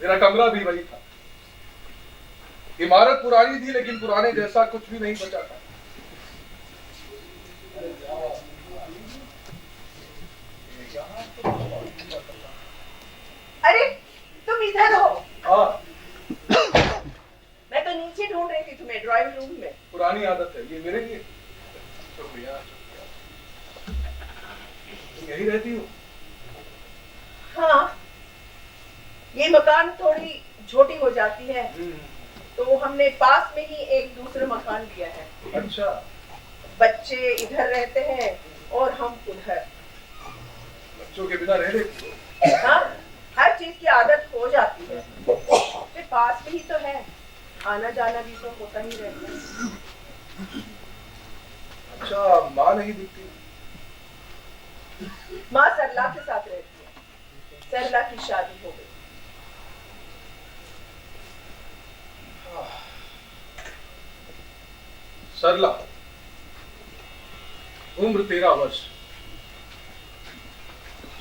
मेरा कमरा भी वही था। इमारत पुरानी थी लेकिन पुराने जैसा कुछ भी नहीं बचा था। अरे तुम इधर हो। हाँ, मैं तो नीचे ढूंढ रही थी तुम्हें, ड्राइंग रूम में। पुरानी आदत है ये मेरे लिए। शुक्रिया। तुम यही रहती हो? हाँ, ये मकान थोड़ी छोटी हो जाती है तो हमने पास में ही एक दूसरा मकान लिया है। अच्छा। बच्चे इधर रहते हैं और हम उधर। बच्चों के बिना रह लेती हो? हाँ, हर चीज की आदत हो जाती है। फिर पास में ही तो है, आना जाना भी तो होता ही रहता है। अच्छा, माँ नहीं दिखती? माँ सरला के साथ रहती है। सरला की शादी हो गई। सरला, उम्र 13 वर्ष।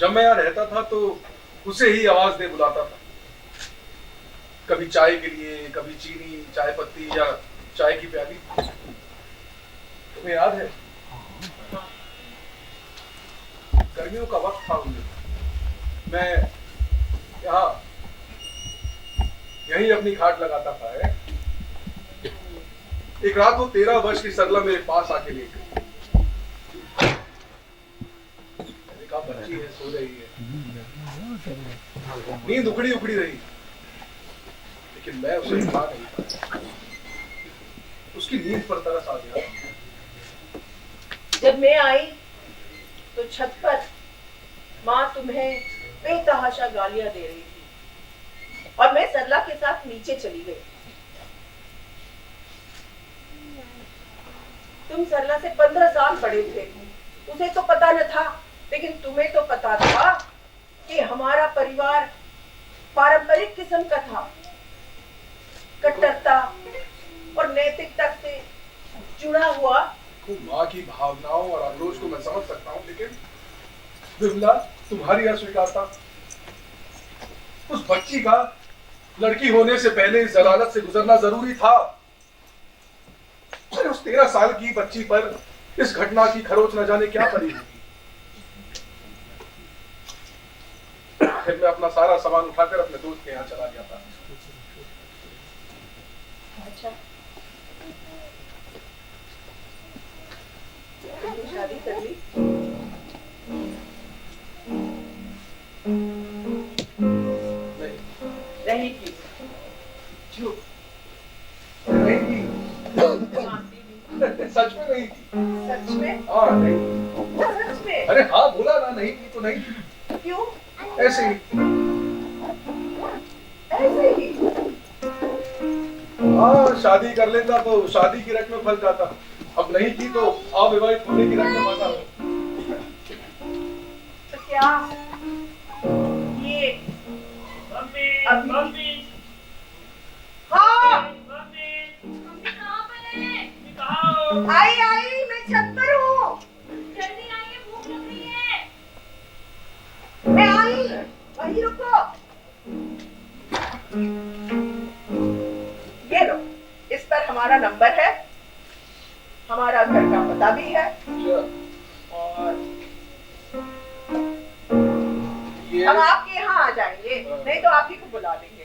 जब मैं यहाँ रहता था तो उसे ही आवाज दे बुलाता था, कभी चाय के लिए, कभी चीनी, चाय पत्ती या चाय की प्याली। तुम्हें याद है? गर्मियों का वक्त था उन्हें। मैं यहाँ यहीं अपनी खाट लगाता था। एक रात वो 13 वर्ष की सरला मेरे पास आके लेट गई। मैंने कहा बच्ची है, सो रही है। नींद उखड़ी उखड़ी रही लेकिन मैं उसे उठा नहीं पाया। उसकी नींद पर तरस आ गया। जब मैं आई तो छत पर माँ तुम्हें बेतहाशा गालियां दे रही थी और मैं सरला के साथ नीचे चली गई। तुम सरला से 15 साल बड़े थे। उसे तो पता न था, लेकिन तुम्हें तो पता था कि हमारा परिवार पारंपरिक किस्म का था। कट्टरता और नैतिकता से जुड़ा हुआ। माँ की भावनाओं और आक्रोश को मैं समझ सकता हूँ, लेकिन विमला, तुम्हारी अस्वीकारता, उस बच्ची का लड़की होने से पहले इस जलालत से गुजरना जरूरी था। उस 13 साल की बच्ची पर इस घटना की खरोच न जाने क्या पड़ी होगी। फिर मैं अपना सारा सामान उठाकर अपने दोस्त के यहाँ चला गया था। अच्छा, तुमने शादी कर ली? नहीं की। झूठ। नहीं की। सच में नहीं की। सच में? हाँ, नहीं। सच में? अरे हाँ, बोला ना, नहीं की तो नहीं की। क्यों? ऐसे ही। ऐसे ही? हाँ, शादी कर लेता तो शादी की रट में फंस जाता। अब नहीं की तो अविवाहित होने की रट में फंसा। तो क्या ये अभी? हाँ, आई आई, मैं छत पर हूँ। जल्दी आइए, भूख लग रही है। मैं आई, वहीं रुको। ये लो, इस पर हमारा नंबर है, हमारा घर का पता भी है। और हम आपके यहाँ आ जाएंगे, नहीं तो आप ही को बुला लेंगे।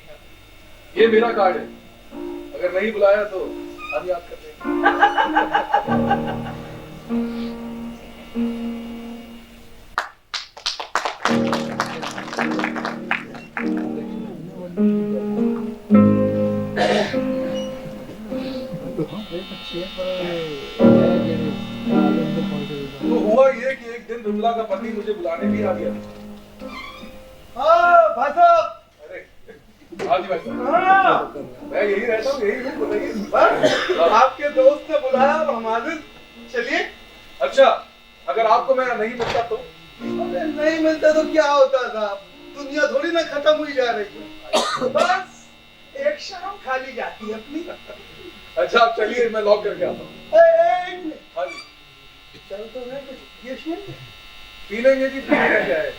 ये मेरा कार्ड है, अगर नहीं बुलाया तो हम याद कर लेंगे। तो हुआ ये कि एक दिन विमला का पति मुझे बुलाने भी आ गया। हाँ भाई साहब। अरे हाँ जी भाई साहब, मैं यही रहता हूँ, यही हूँ, बताइए। आपके दोस्त ने बुलाया और हम हाजिर। चलिए। अच्छा, अगर आपको मैं नहीं मिलता तो? अरे नहीं मिलता तो क्या होता था, दुनिया थोड़ी ना खत्म हुई जा रही है। बस एक शर्म खाली जाती है अपनी। अच्छा आप चलिए, मैं लॉक करके आता हूँ। एक मिनट। हाँ जी। चल तो है कुछ ये शेर पी लेंगे जी, पीने का क्या है?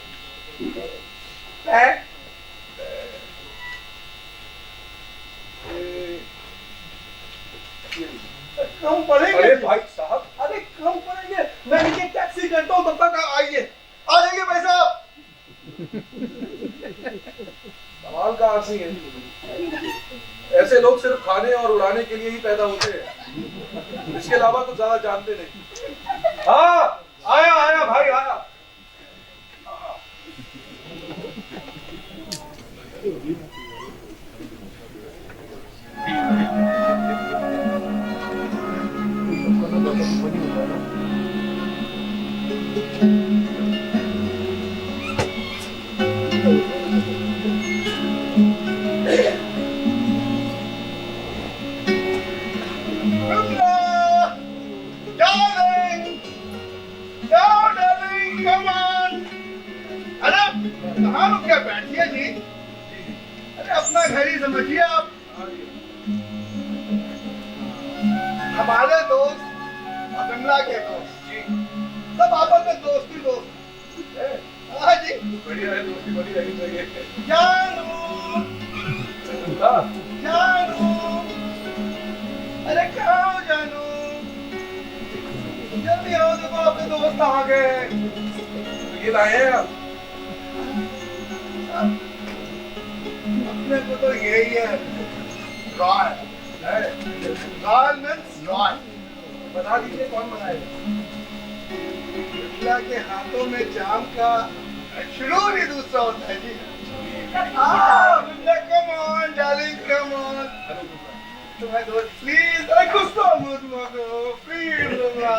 है? कम पड़ेंगे अरे जी। भाई साहब, अरे कम पड़ेंगे, मैं नीचे टैक्सी करता हूँ, तब तक आइए, आ जाएंगे भाई साहब। कमाल का आदमी है। ऐसे लोग सिर्फ खाने और उड़ाने के लिए ही पैदा होते हैं, इसके अलावा कुछ ज्यादा जानते नहीं। हाँ, आया आया भाई आया। Darling, darling, come on. अरे कहाँ रुक गया, बैठिए जी। अरे अपना घर ही समझिए आप। हमारे दोस्त और बिमला के दोस्त जी, सब आपस में दोस्ती दोस्त हैं। हाँ जी। बढ़िया है, दोस्ती बनी रहनी चाहिए। जानू, हाँ, जानू, अरे कहाँ हो जानू? जल्दी आओ, देखो आपके दोस्त आ गए। तो ये लाए हैं आप? अपने को तो यही है, रॉयल। Royal means royal. बता दीजिए कौन बनाएगा? बिमला के हाथों में जाम का शुरू ही दूसरा होता है जी। Bimla, come on darling, come on. तुम्हारे दोस्त प्लीज, अरे गुस्सा मत करो प्लीज बिमला,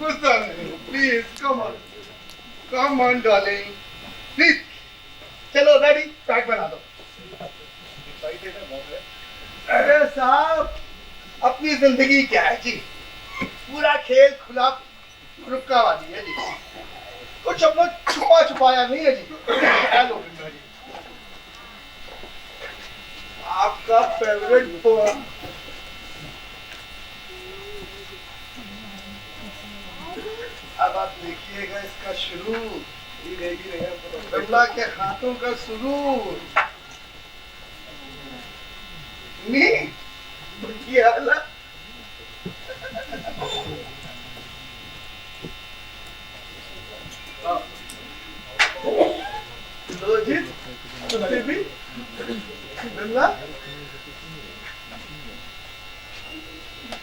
गुस्सा नहीं, please come on darling, please. चलो रेडी, पैक बना दो। अरे साहब, अपनी जिंदगी क्या है जी, पूरा खेल खुला रुका वाली है जी, कुछ अपना छुपा छुपाया नहीं है जी। हेलो बिमला जी, आपका फेवरेट पोम। अब आप देखिएगा इसका शुरू, बिमला के हाथों का सुरूर। नहीं ये हालत, लो जी, तुमसे भी बिमला,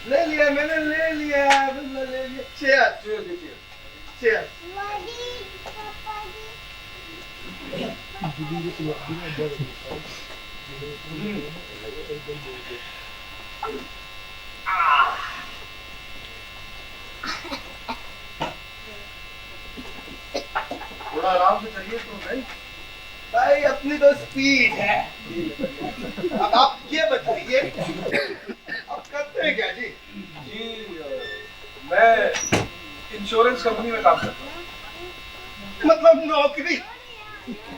ले लिया मैंने, ले लिया बिमला, ले लिया। Chair chair. थोड़ा आराम से चलिए तो भाई। भाई अपनी तो स्पीड है। अब आप ये बताइए, आप करते हैं क्या जी? जी, मैं इंश्योरेंस कंपनी में काम करता हूँ। मतलब नौकरी?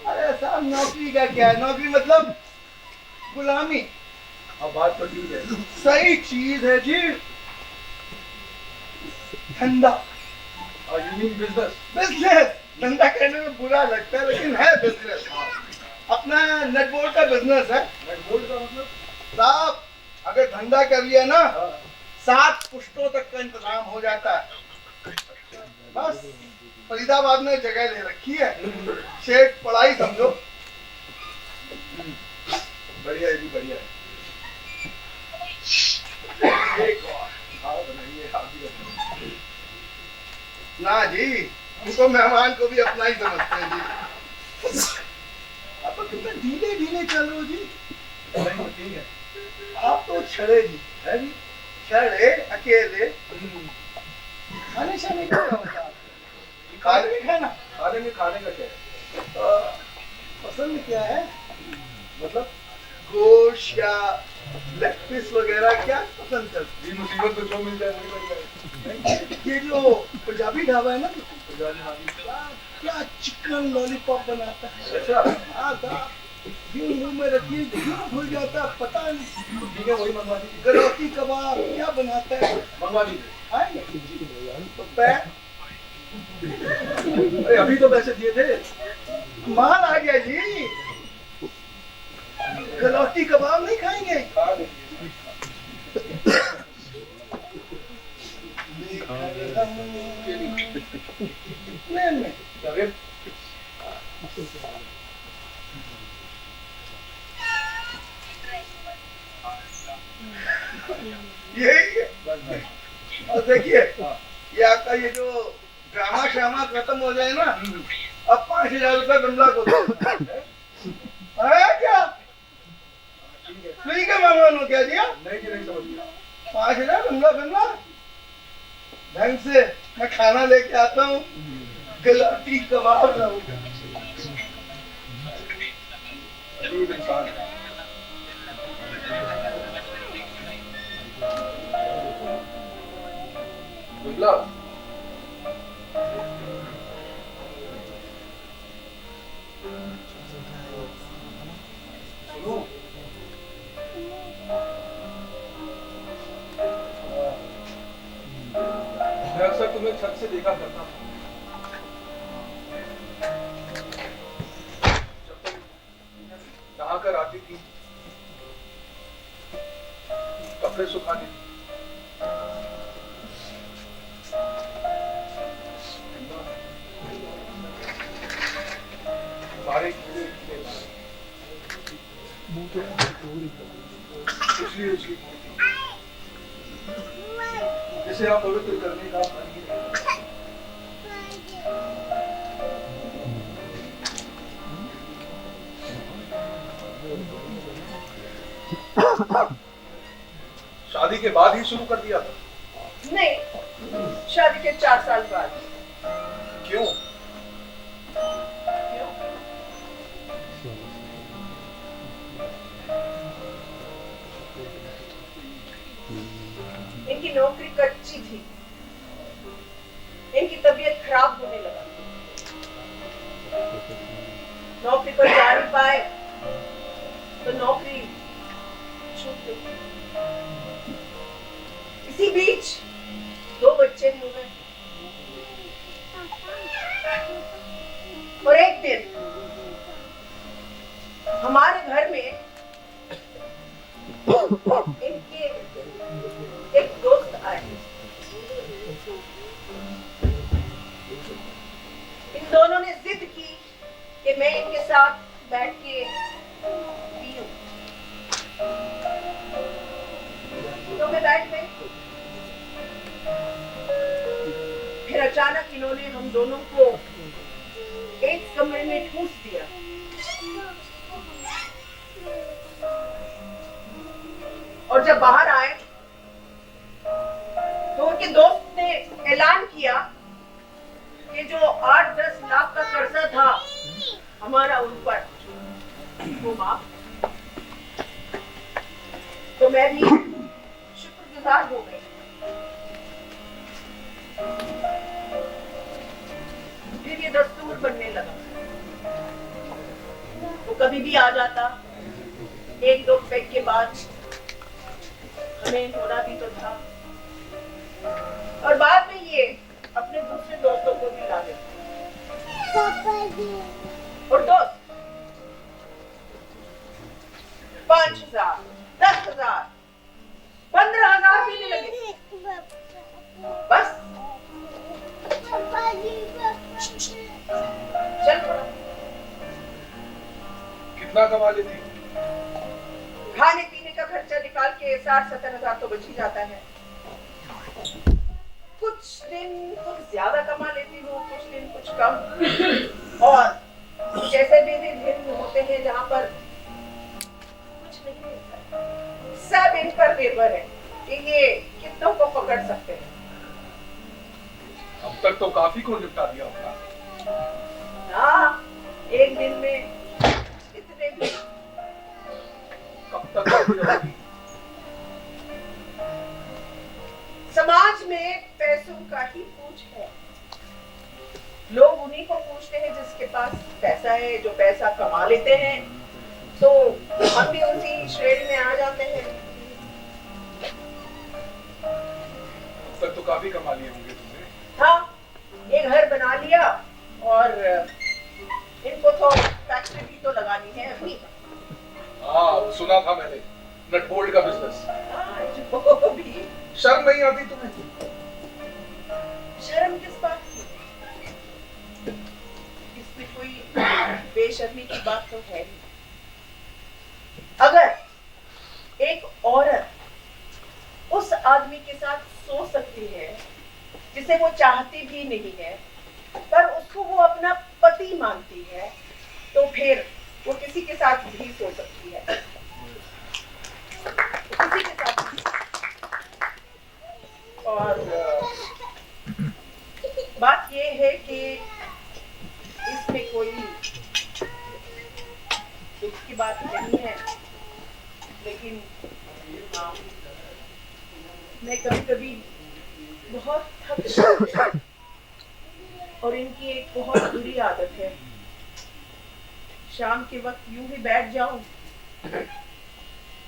अरे साहब, नौकरी का क्या है, नौकरी मतलब गुलामी। अब बात तो ठीक है। सही चीज है जी। धंधा, यू मीन बिजनेस? बिजनेस, धंधा कहने में बुरा लगता है लेकिन है बिजनेस। अपना नट बोल्ट का बिजनेस है बोल्ट का मतलब? साहब। अगर धंधा कर लिया ना, हाँ। 7 पुश्तों तक का इंतजाम हो जाता है। बस फरीदाबाद में जगह ले रखी है, शेख पढ़ाई समझो। बढ़िया है जी, बढ़िया है। एक और। हाँ, बनाइए, आप भी बनाइए। ना जी, उनको मेहमान को भी अपना ही समझते हैं जी। आप तो कितने ढीले ढीले चल रहे हो जी। नहीं, तो ठीक है। आप तो छड़े जी, है जी? छड़े अकेले। खाने शाने का क्या होता है? खाने में खाना खाने में खाने का क्या है? पसंद क्या है? मतलब? गोश्त या लेग पीस वगैरह क्या पसंद करते जी, मुसीबत को जो मिल जाए वही बन जाए। हैं? ये जो पंजाबी ढाबा है ना, पंजाबी वाली। क्या चिकन लॉलीपॉप बनाता है। अच्छा, हाँ साहब, यूं मुंह में रखिए क्यों भूल जाता है, पता नहीं। ठीक है, वही मंगवा दीजिए। गलौटी कबाब क्या बनाता है, मंगवा दीजिए। आएंगे तो पैक। अरे अभी तो पैसे दिए थे। माल आ गया जी। गलौटी कबाब नहीं खाएंगे? खा लीजिए। नहीं अरे यही है। और देखिए ये आपका ये जो ड्रामा श्रामा खत्म हो जाए ना, अब 5,000 रुपये बिमला को दो। है क्या? ठीक है मामा ने क्या दिया? नहीं जी, नहीं समझ गया। 5,000 बिमला बिमला ढंग से मैं खाना लेके आता हूँ, गलाटी कबाब लाऊंगा। अजीब इंसान है। बिमला, सुनो, मैं अक्सर तुम्हें छत से देखा करता था। जब तुम नहा कर आती थी कपड़े सुखाने, बाहर उछली जैसे आप पवित्र करने का मन ही नहीं। शादी के बाद ही शुरू कर दिया था? नहीं, शादी के 4 साल बाद। क्यों? इनकी नौकरी कच्ची थी, इनकी तबीयत खराब होने लगा, नौकरी पर जा नहीं पाए तो नौकरी छूट गई। इसी बीच 2 बच्चे भी हो गए और एक दिन हमारे घर में इनके एक दोस्त आए। इन दोनों ने जिद की कि मैं इनके साथ बैठ के पीऊं, तो मैं बैठ गई। फिर अचानक इन्होंने हम दोनों को एक कमरे में ठूस दिया। और जब बाहर आए तो उनके दोस्त ने ऐलान किया कि जो 8-10 लाख का कर्जा था हमारा उन पर, वो माफ। तो मैं भी शुक्रगुजार हो गई। फिर ये दस्तूर बनने लगा। वो कभी भी आ जाता, 1-2 पेग के बाद हमें होना भी तो था, और बाद में ये अपने दूसरे दोस्तों को भी ला देता। और दोस्त 5,000, 10,000, 15,000 देने लगे। बस चल पड़ा। कितना कमा लेती? खाने पीने का खर्चा निकाल के 60-70,000 तो बच ही जाता है। कुछ दिन कुछ ज्यादा कमा लेती हूँ, कुछ दिन कुछ कम। और जैसे भी दिन होते हैं जहाँ पर कुछ नहीं मिलता, सब इन पर निर्भर है कि ये कितनों को पकड़ सकते हैं। अब तक तो काफी को निपटा दिया होगा। हाँ, एक दिन में इतने भी। कब तक काफी रहेगी? समाज में पैसों का ही पूछ है। लोग उन्हीं को पूछते हैं जिसके पास पैसा है, जो पैसा कमा लेते हैं। तो हम भी उसी श्रेणी में आ जाते हैं। अब तक तो काफी कमा लिए होंगे तुमने। हाँ, एक घर बना लिया और इनको तो फैक्ट्री भी तो लगानी है अपनी। हाँ, सुना था मैंने, नट बोल्ट का बिजनेस। हाँ, जो भी। शर्म नहीं आती तुम्हें? शर्म किस बात की? इसमें कोई बेशर्मी की बात तो है नहीं। अगर एक औरत उस आदमी के साथ सो सकती है जिसे वो चाहती भी नहीं है, पर उसको वो अपना पति मानती है, तो फिर वो किसी के साथ भी सो सकती है, किसी के साथ भी। और बात ये है कि इसमें कोई दुख की बात नहीं है, लेकिन मैं कभी कभी बहुत थक जाती हूँ। और इनकी एक बहुत बुरी आदत है, शाम के वक्त यूं ही बैठ जाऊं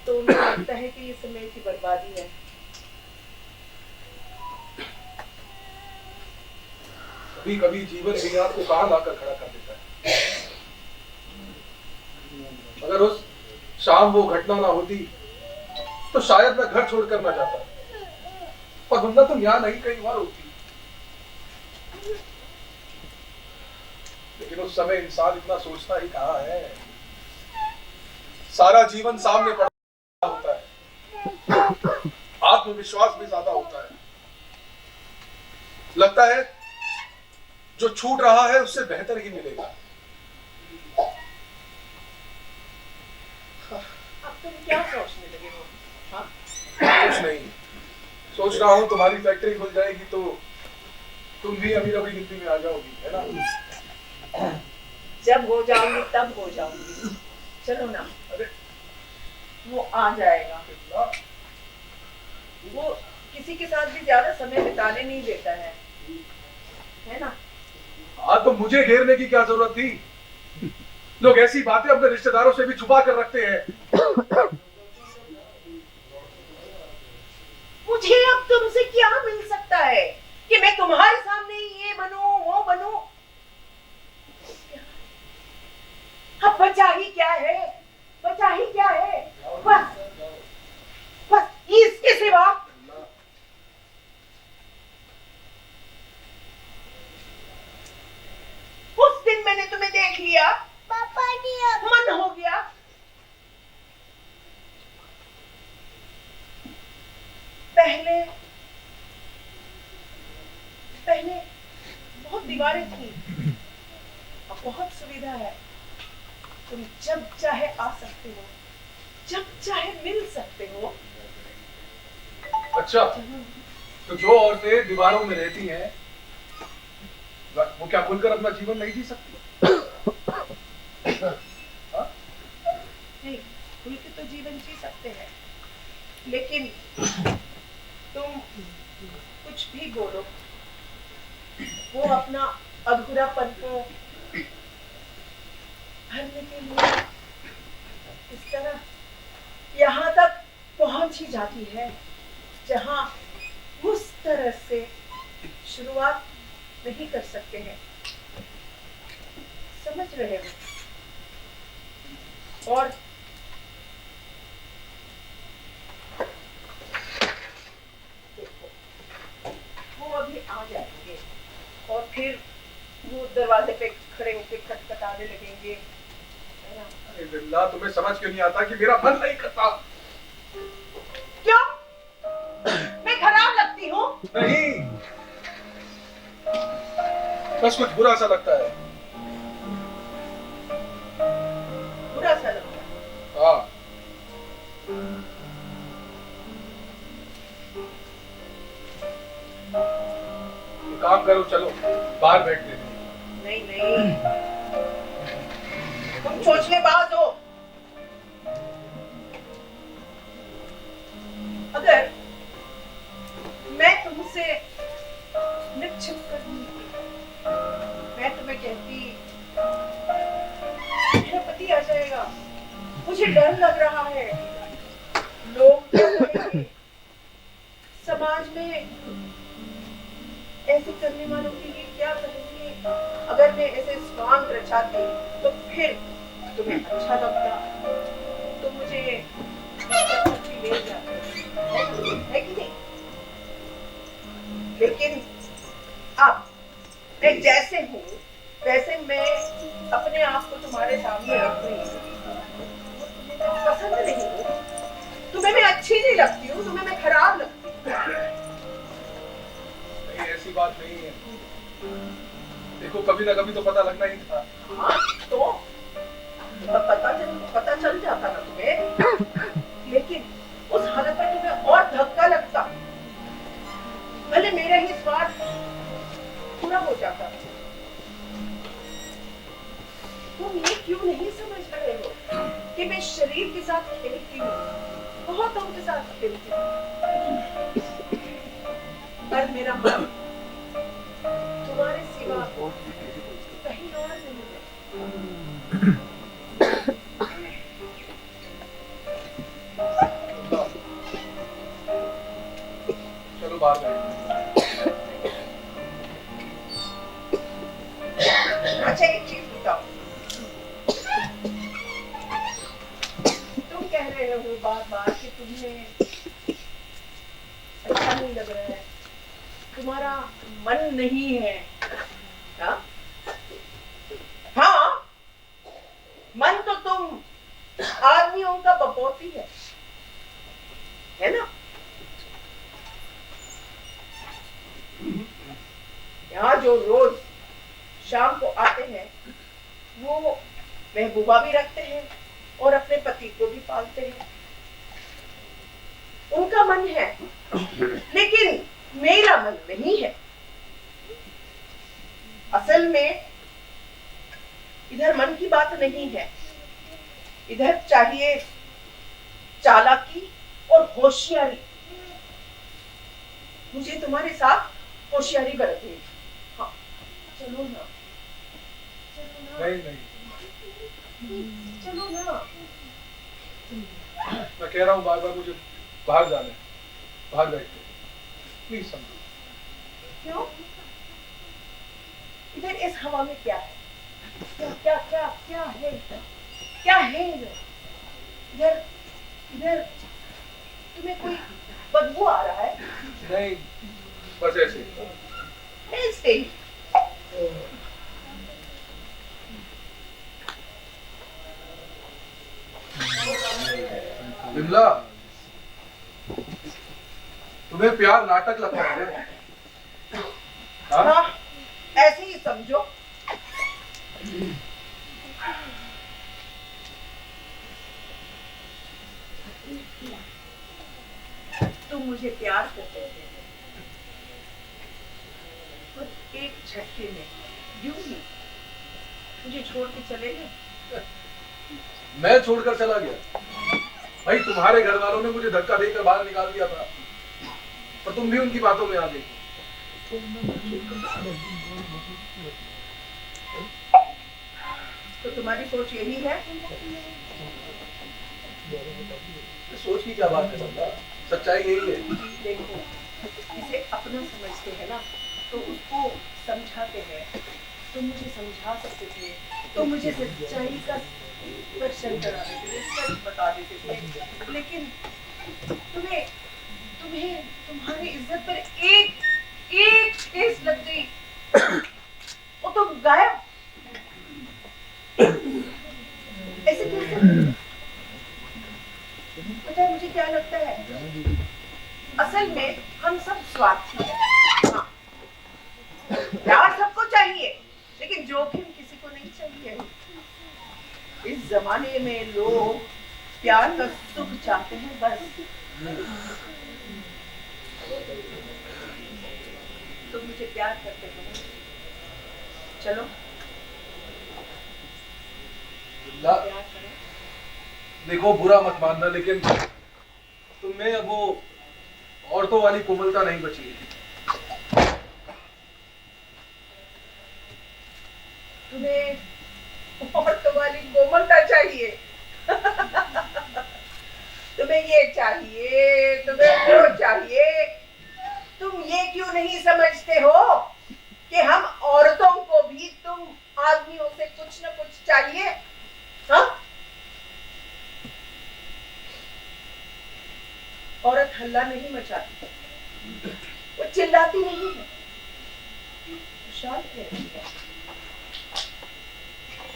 तो उन्हें लगता है कि ये समय की बर्बादी है। कभी कभी जीवन बुनियाद को कहां लाकर खड़ा कर देता है। अगर उस शाम वो घटना ना होती तो शायद मैं घर छोड़कर ना जाता, पर वरना तुम यहाँ नहीं कहीं और होती। लेकिन उस समय इंसान इतना सोचता ही कहाँ है। सारा जीवन सामने पड़ा होता है, आत्मविश्वास भी ज्यादा होता है। लगता है जो छूट रहा है उससे बेहतर ही मिलेगा। अब तुम क्या सोचने लगे हो? हाँ? कुछ नहीं, सोच रहा हूँ तुम्हारी फैक्ट्री खुल जाएगी तो तुम भी अमीर अमीर गिनती में आ जाओगी, है ना? जब हो जाऊंगी तब हो जाऊंगी। चलो ना। अरे वो आ जाएगा। वो किसी के साथ भी ज्यादा समय बिताने नहीं देता है ना? हाँ, तो मुझे घेरने की क्या जरूरत थी? लोग ऐसी बातें अपने रिश्तेदारों से भी छुपा कर रखते हैं। मुझे अब तुमसे क्या मिल सकता है कि मैं तुम्हारे सामने ये बनूं वो बनूं? अब बचा ही क्या है? बचा ही क्या है? बस इसके सिवा। उस दिन मैंने तुम्हें देख लिया, पापा जी मन हो गया। पहले बहुत दीवारें थी, अब बहुत सुविधा है। तुम जब चाहे आ सकते हो, जब चाहे मिल सकते हो। अच्छा, तो जो औरतें दीवारों में रहती हैं वो क्या खुलकर अपना जीवन नहीं जी सकती? नहीं, खुल के तो जीवन जी सकते हैं, लेकिन तुम कुछ भी बोलो, वो अपना अधूरापन को भरने के लिए इस तरह यहाँ तक पहुंच ही जाती है जहाँ उस तरह से शुरुआत नहीं कर सकते हैं। समझ रहे हो? और देखो, वो अभी आ जाएंगे और फिर वो दरवाजे पे खड़े होकर खटखटाने लगेंगे, है ना? अरे बिल्ला, तुम्हें समझ क्यों नहीं आता कि मेरा मन नहीं करता? क्यों? मैं खराब लगती हूँ? नहीं, बस कुछ बुरा सा लगता है। बुरा सा लगता है? हाँ। काम करो, चलो बाहर बैठते हैं। नहीं नहीं, तुम चोचलेबाज हो। अगर मैं तुमसे निश्चित करूंगी, मैं तुम्हें कहती मेरा पति आ जाएगा, मुझे डर लग रहा है, लोग क्या कहेंगे, समाज में ऐसे करने वालों के लिए क्या कहेंगे। अगर मैं ऐसे स्वांग रचाती तो फिर तुम्हें अच्छा लगता तो मुझे ले जाते, है कि नहीं? लेकिन पसंद नहीं हूँ, तुम्हें मैं अच्छी नहीं लगती हूँ, तुम्हें मैं खराब लगती हूँ। नहीं, ऐसी बात नहीं है। देखो कभी ना कभी तो पता लगना ही था। हाँ तो पता चल जाता ना तुम्हें, लेकिन उस हालत में तुम्हें और धक्का लगता, भले मेरा ही स्वार्थ पूरा हो जाता। तुम ये क्यों नहीं समझ रहे हो कि मैं शरीर के साथ खेलती हूँ, बहुतों के साथ खेलती हूँ, पर मेरा मन तुम्हारे सिवा कहीं और नहीं है। चलो बाहर बैठो। अच्छा एक चीज बताओ, तुम कह रहे हो बार बार कि तुम्हें अच्छा नहीं लग रहा है, तुम्हारा मन नहीं है। हाँ हाँ, मन तो तुम आदमियों का बपौती है ना? यहाँ जो रोज शाम को आते हैं वो महबूबा भी रखते हैं और अपने पति को भी पालते हैं, उनका मन है, लेकिन मेरा मन नहीं है। असल में इधर मन की बात नहीं है, इधर चाहिए चालाकी और होशियारी। मुझे तुम्हारे साथ होशियारी बरतनी है। हाँ चलो ना, नहीं नहीं, चलो ना। मैं कह रहा हूँ बार बार मुझे बाहर जाना है, बाहर बैठते प्लीज समझो। क्यों? इधर इस हवा में क्या है? क्या क्या क्या क्या है? क्या है इधर? इधर इधर तुम्हें कोई बदबू आ रहा है? नहीं, बस ऐसे। ऐसे ही। विमला, तुम्हें प्यार नाटक लगता है? हाँ? हाँ, ऐसे ही समझो। तुम मुझे प्यार करते थे, तो एक झटके में यूं ही मुझे छोड़ के चले गए। मैं छोड़कर चला गया? भाई तुम्हारे घर वालों ने मुझे धक्का देकर बाहर निकाल दिया था, और तुम भी उनकी बातों में आ गई। तो तुम्हारी सोच यही है? सोच की क्या बात है बंदा, सच्चाई यही है। देखो, इसे अपना समझते हैं ना तो उसको समझाते हैं। तुम मुझे समझा सकते थे, तो मुझे सच्चाई का दर्शन करा देते थे, सच बता देते थे, लेकिन तुम्हें तुम्हें तुम्हारी इज्जत पर एक ठेस लग गई, वो तो गायब। ऐसे कैसे? पता है मुझे क्या लगता है, असल में हम सब स्वार्थी हैं। हाँ, प्यार सबको चाहिए, लेकिन जोखिम किसी को नहीं चाहिए। इस जमाने में लोग प्यार का सुख चाहते हैं बस। तुम मुझे प्यार करते हो, चलो प्यार करो। देखो बुरा मत मानना, लेकिन तुम्हें अब वो औरतों वाली कोमलता नहीं बची है। तुम्हें औरतों वाली कोमलता चाहिए। तुम्हें ये चाहिए, तुम्हें वो चाहिए। तुम ये क्यों नहीं समझते हो कि हम औरतों को भी तुम आदमियों से कुछ न कुछ चाहिए? हाँ? औरत हल्ला नहीं मचाती, वो चिल्लाती नहीं है, वो शांत रहती है।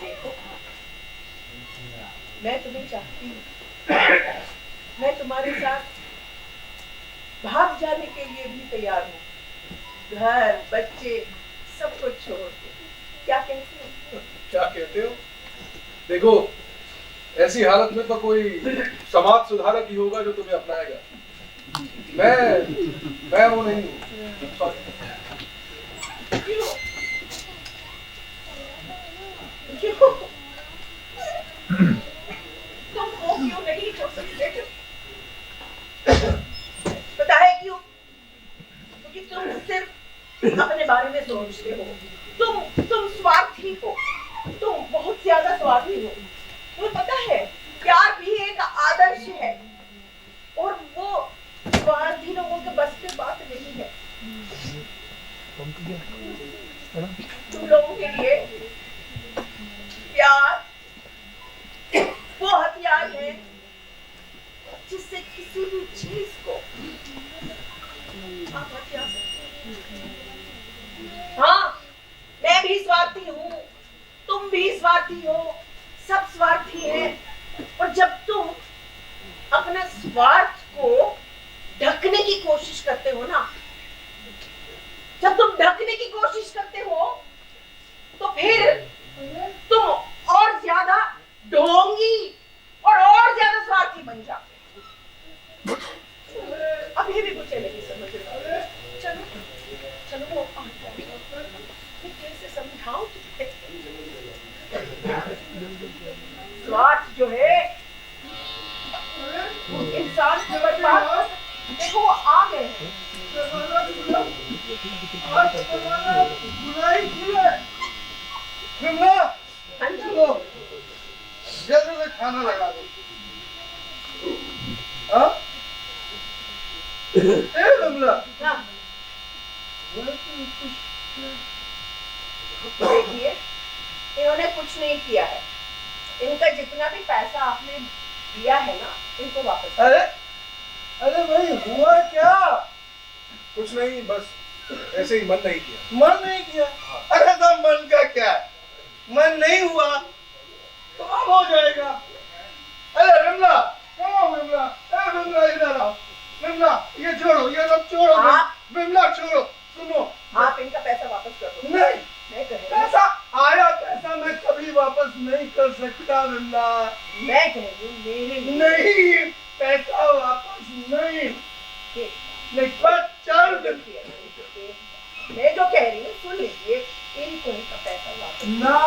देखो, मैं तुम्हें चाहती हूँ, मैं तुम्हारे साथ भाग जाने के लिए भी तैयार हूँ, घर बच्चे सब कुछ छोड़ के। क्या कहते हो? क्या कहते हो? देखो, ऐसी हालत में तो कोई समाज सुधारक ही होगा जो तुम्हें अपनाएगा। मैं वो नहीं हूँ। क्यों? क्यों? तुम वो क्यों नहीं हो सकते? पता है क्यों? क्योंकि तुम सिर्फ अपने बारे में सोचते हो। तुम स्वार्थी हो। तुम बहुत ज्यादा स्वार्थी हो। तुम्हें पता है, प्यार भी एक आदर्श है और वो स्वार्थी लोगों के बस की बात नहीं है। तुम लोगों के लिए प्यार वो हथियार है जिससे किसी भी चीज को आप हथियार सकते हो। हाँ, मैं भी स्वार्थी हूँ, तुम भी स्वार्थी हो, सब स्वार्थी हैं। और जब तुम अपना स्वार्थ को ढकने की कोशिश करते हो ना, जब तुम ढकने की कोशिश करते हो तो फिर तुम और ज्यादा ढोंगी और ज्यादा स्वार्थी बन जाते हो। अभी भी मुझे नहीं समझ रहा। चलो चलो वो आ जाएगा। मैं कैसे समझाऊं तुझे? स्वार्थ जो है वो इंसान के बर्बाद, देखो वो आ गए हैं। चलो जल्दी से खाना लगा दो। हाँ? विमला, हाँ। देखिए, इन्होंने कुछ नहीं किया है। इनका जितना भी पैसा आपने दिया है ना, इनको वापस। अरे भाई हुआ क्या? कुछ नहीं, बस ऐसे ही मन नहीं किया। मन नहीं किया? अरे तो मन का क्या है? मन नहीं हुआ तो अब हो जाएगा। अरे विमला, कहाँ हो विमला? अरे विमला इधर आओ। विमला ये छोड़ो, ये सब छोड़ो। विमला छोड़ो, सुनो। आप इनका पैसा वापस कर दो। नहीं, मैं कह रही हूँ। पैसा आया, पैसा मैं कभी वापस नहीं कर सकता विमला। मैं कह रही हूँ मेरे लिए। नहीं, पैसा वापस नहीं। नहीं, बस चल। मैं जो कह रही हूँ सुन लीजिए, इनको इनका पैसा वापस ना,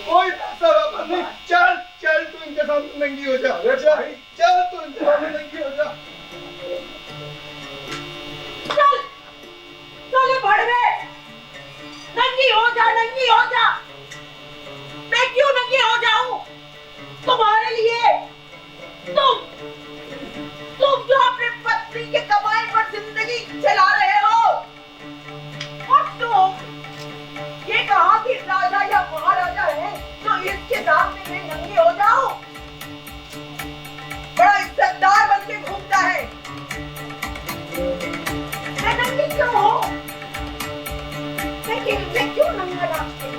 कोई पैसा वापस नहीं। चल चल, तू इनके सामने नंगी हो जा। अरे चल भाई। चल, तू इनके सामने नंगी हो जा। चल चल भड़वे, नंगी हो जा, नंगी हो जा। मैं क्यों नंगी हो जाऊं तुम्हारे लिए? तुम जो अपने पत्नी के कमाई पर जिंदगी चला रहे हो, और तुम ये कहा कि राजा या महाराजा है तो इसके सामने मैं नंगी हो जाऊं? बड़ा इज्जतदार बन के घूमता है। मैं नंगी क्यों हूं? मैं क्यों नंगा नाचती हूं?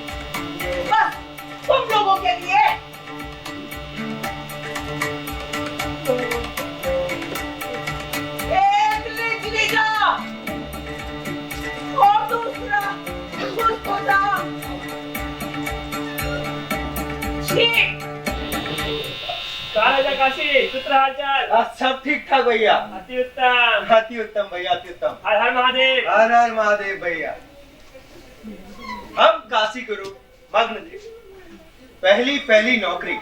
बस तुम लोगों के लिए। एक लिखा और दूसरा खुशखुशा। राजा काशी, पुत्र हालचाल? सब ठीक ठाक भैया। अति उत्तम। अति उत्तम भैया, अति उत्तम। हर हर महादेव। हर हर महादेव भैया। हम काशी गुरु मग्न थे। पहली नौकरी,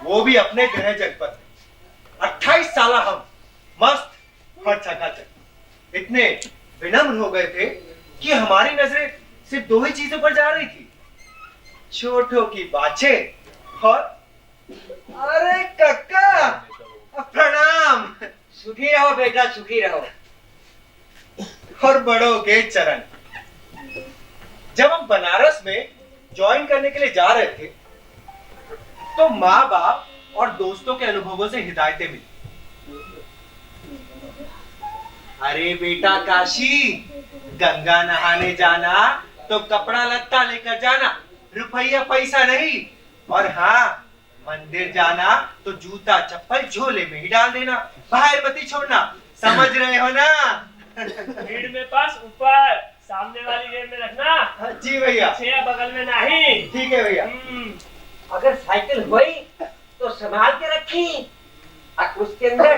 वो भी अपने गृह जनपद। 28 साल हम मस्त और चकाचक। इतने विनम्र हो गए थे कि हमारी नजरें सिर्फ दो ही चीजों पर जा रही थी, छोटों की बातें और अरे कक्का प्रणाम। सुखी रहो बेटा, सुखी रहो। और बड़ों के चरण। जब हम बनारस में ज्वाइन करने के लिए जा रहे थे तो माँ बाप और दोस्तों के अनुभवों से हिदायतें मिली। अरे बेटा काशी, गंगा नहाने जाना तो कपड़ा लत्ता लेकर जाना, रुपया पैसा नहीं। और हाँ, मंदिर जाना तो जूता चप्पल झोले में ही डाल देना, बाहर मत ही छोड़ना, समझ रहे हो ना? भीड़ में पास ऊपर सामने वाली जेब में रखना। जी भैया। पीछे बगल में नहीं। ठीक है भैया। अगर साइकिल हुई तो संभाल के रखी, और उसके अंदर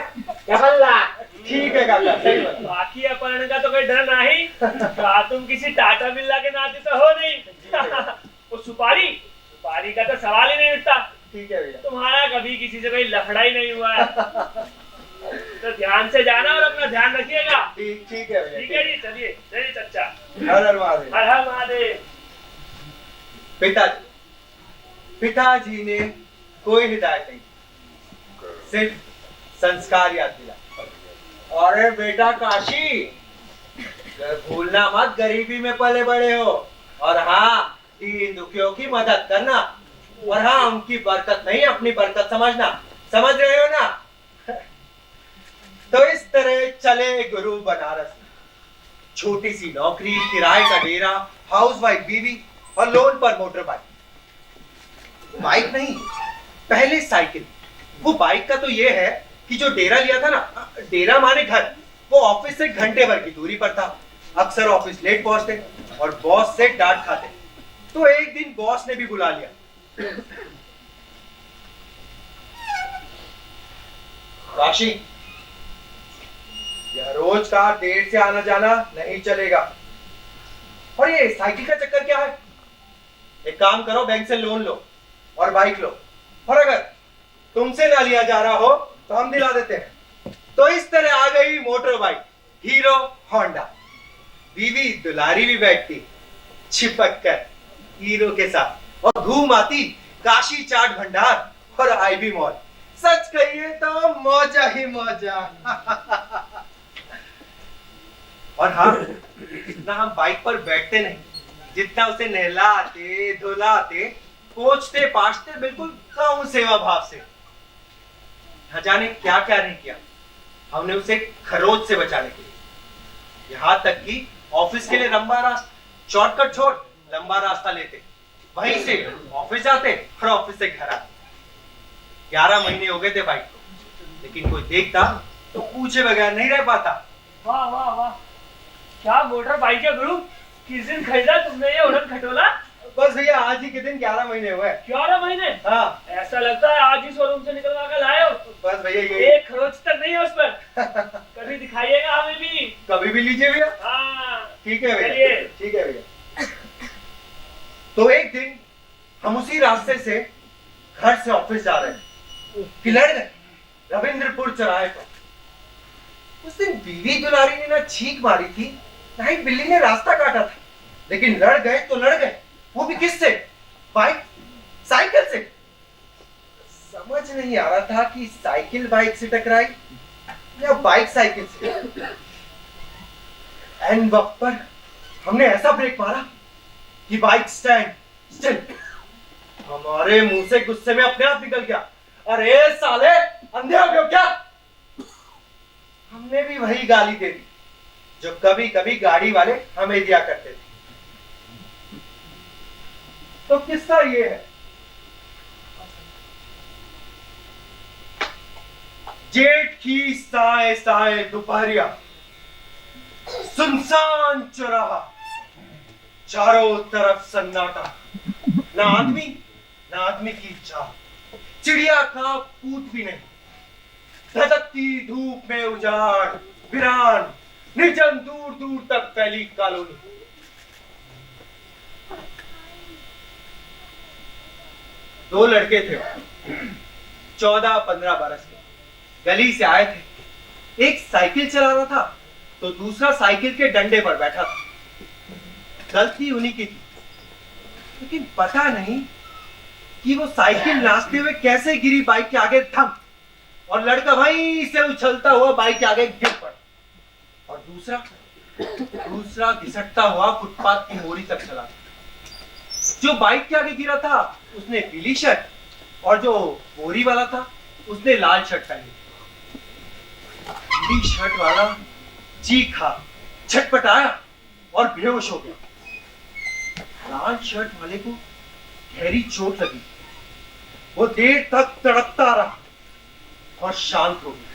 डबल। ठीक है काका, सही बात। बाकी अपहरण का तो कोई डर नहीं। क्या तुम किसी टाटा बिरला के नाते तो हो नहीं? वो सुपारी का तो सवाल ही नहीं उठता। ठीक है भैया। तुम्हारा कभी किसी से कोई लफड़ा ही नहीं हुआ है। तो ध्यान से जाना और अपना ध्यान रखिएगा। ठीक है भैया। ठीक है जी, चलिए। चलिए चचा। हर हर महादेव। हर हर महादेव। पिताजी ने कोई हिदायत नहीं, सिर्फ संस्कार याद दिला। अरे बेटा काशी, भूलना मत गरीबी में पले बड़े हो, और हाँ दीन दुखियों की मदद करना, और हाँ उनकी बरकत नहीं अपनी बरकत समझना, समझ रहे हो ना? तो इस तरह चले गुरु बनारस। छोटी सी नौकरी, किराए का डेरा, हाउसवाइफ बीवी और लोन पर मोटर बाइक नहीं, पहले साइकिल। वो बाइक का तो ये है कि जो डेरा लिया था ना, डेरा माने घर, वो ऑफिस से घंटे भर की दूरी पर था। अक्सर ऑफिस लेट पहुंचते और बॉस से डांट खाते। तो एक दिन बॉस ने भी बुला लिया। काशी, यह रोज का देर से आना जाना नहीं चलेगा। और ये साइकिल का चक्कर क्या है? एक काम करो, बैंक से लोन लो और बाइक लो, और अगर तुमसे ना लिया जा रहा हो तो हम दिला देते हैं। तो इस तरह आ गई मोटर बाइक हीरो होंडा। बीवी दुलारी भी बैठती चिपक कर हीरो के साथ, और धूम आती काशी चाट भंडार और आईबी मॉल। सच कहिए तो मौजा ही मौजा। और हाँ, इतना हम बाइक पर बैठते नहीं जितना उसे नहलाते धुलाते पोंछते पाछते बिल्कुल कम सेवा भाव से। न जाने क्या क्या नहीं किया हमने उसे खरोच से बचाने के लिए। यहाँ तक कि ऑफिस के लिए लंबा रास्ता शॉर्टकट छोड़ लंबा रास्ता लेते, वहीं से ऑफिस जाते और ऑफिस से घर आते। 11 महीने हो गए थे बाइक को, लेकिन कोई देखता तो पूछे बगैर नहीं रह पाता। वाह वाह वाह, क्या मोटर बाइक है गुरु। किस दिन खरीदा तुमने ये उड़न खटोला? बस भैया आज ही के दिन 11 महीने हुए। 11 महीने? हाँ। ऐसा लगता है आज ही शोरूम से निकलवा कर लाए हो। बस भैया ये एक खरोच तक नहीं है उस पर। कभी दिखाइएगा हमें भी। कभी भी लीजिए भैया। हाँ ठीक है भैया, चलिए। ठीक है भैया। तो एक दिन हम उसी रास्ते से घर से ऑफिस जा रहे थे कि लड़ गए रविंद्रपुर चौराहे पर। उस दिन बीवी दुलारी ने ना छींक मारी थी, ना ही बिल्ली ने रास्ता काटा था, लेकिन लड़ गए तो लड़ गए, वो भी किससे? बाइक साइकिल से। समझ नहीं आ रहा था कि साइकिल बाइक से टकराई या बाइक साइकिल से। एंड वक्त पर हमने ऐसा ब्रेक मारा कि बाइक स्टैंड स्टिल। हमारे मुंह से गुस्से में अपने आप निकल गया, अरे साले अंधे हो गए क्या? हमने भी वही गाली दे दी जो कभी कभी गाड़ी वाले हमें दिया करते थे। तो किस्सा ये है, जेठ की साए साए दोपहरिया, सुनसान चौराहा, चारों तरफ सन्नाटा, ना आदमी की चाह, चिड़िया का पूत भी नहीं, धधकती धूप में उजाड़, वीरान, निर्जन दूर दूर तक फैली कॉलोनी। दो लड़के थे 14-15 बरस के, गली से आए थे। एक साइकिल चला रहा था तो दूसरा साइकिल के डंडे पर बैठा था। गलती उन्हीं की थी, लेकिन पता नहीं कि वो साइकिल नाचते हुए कैसे गिरी बाइक के आगे थम, और लड़का वहीं से उछलता हुआ बाइक के आगे गिर पड़ा, और दूसरा घिसटता हुआ फुटपाथ की मोरी तक चला। जो बाइक के आगे गिरा था उसने पीली शर्ट, और जो मोरी वाला था उसने लाल शर्ट पहनी। पीली शर्ट वाला चीखा, छटपटाया और बेहोश हो गया। लाल शर्ट वाले को गहरी चोट लगी, वो देर तक तड़पता रहा और शांत हो गया।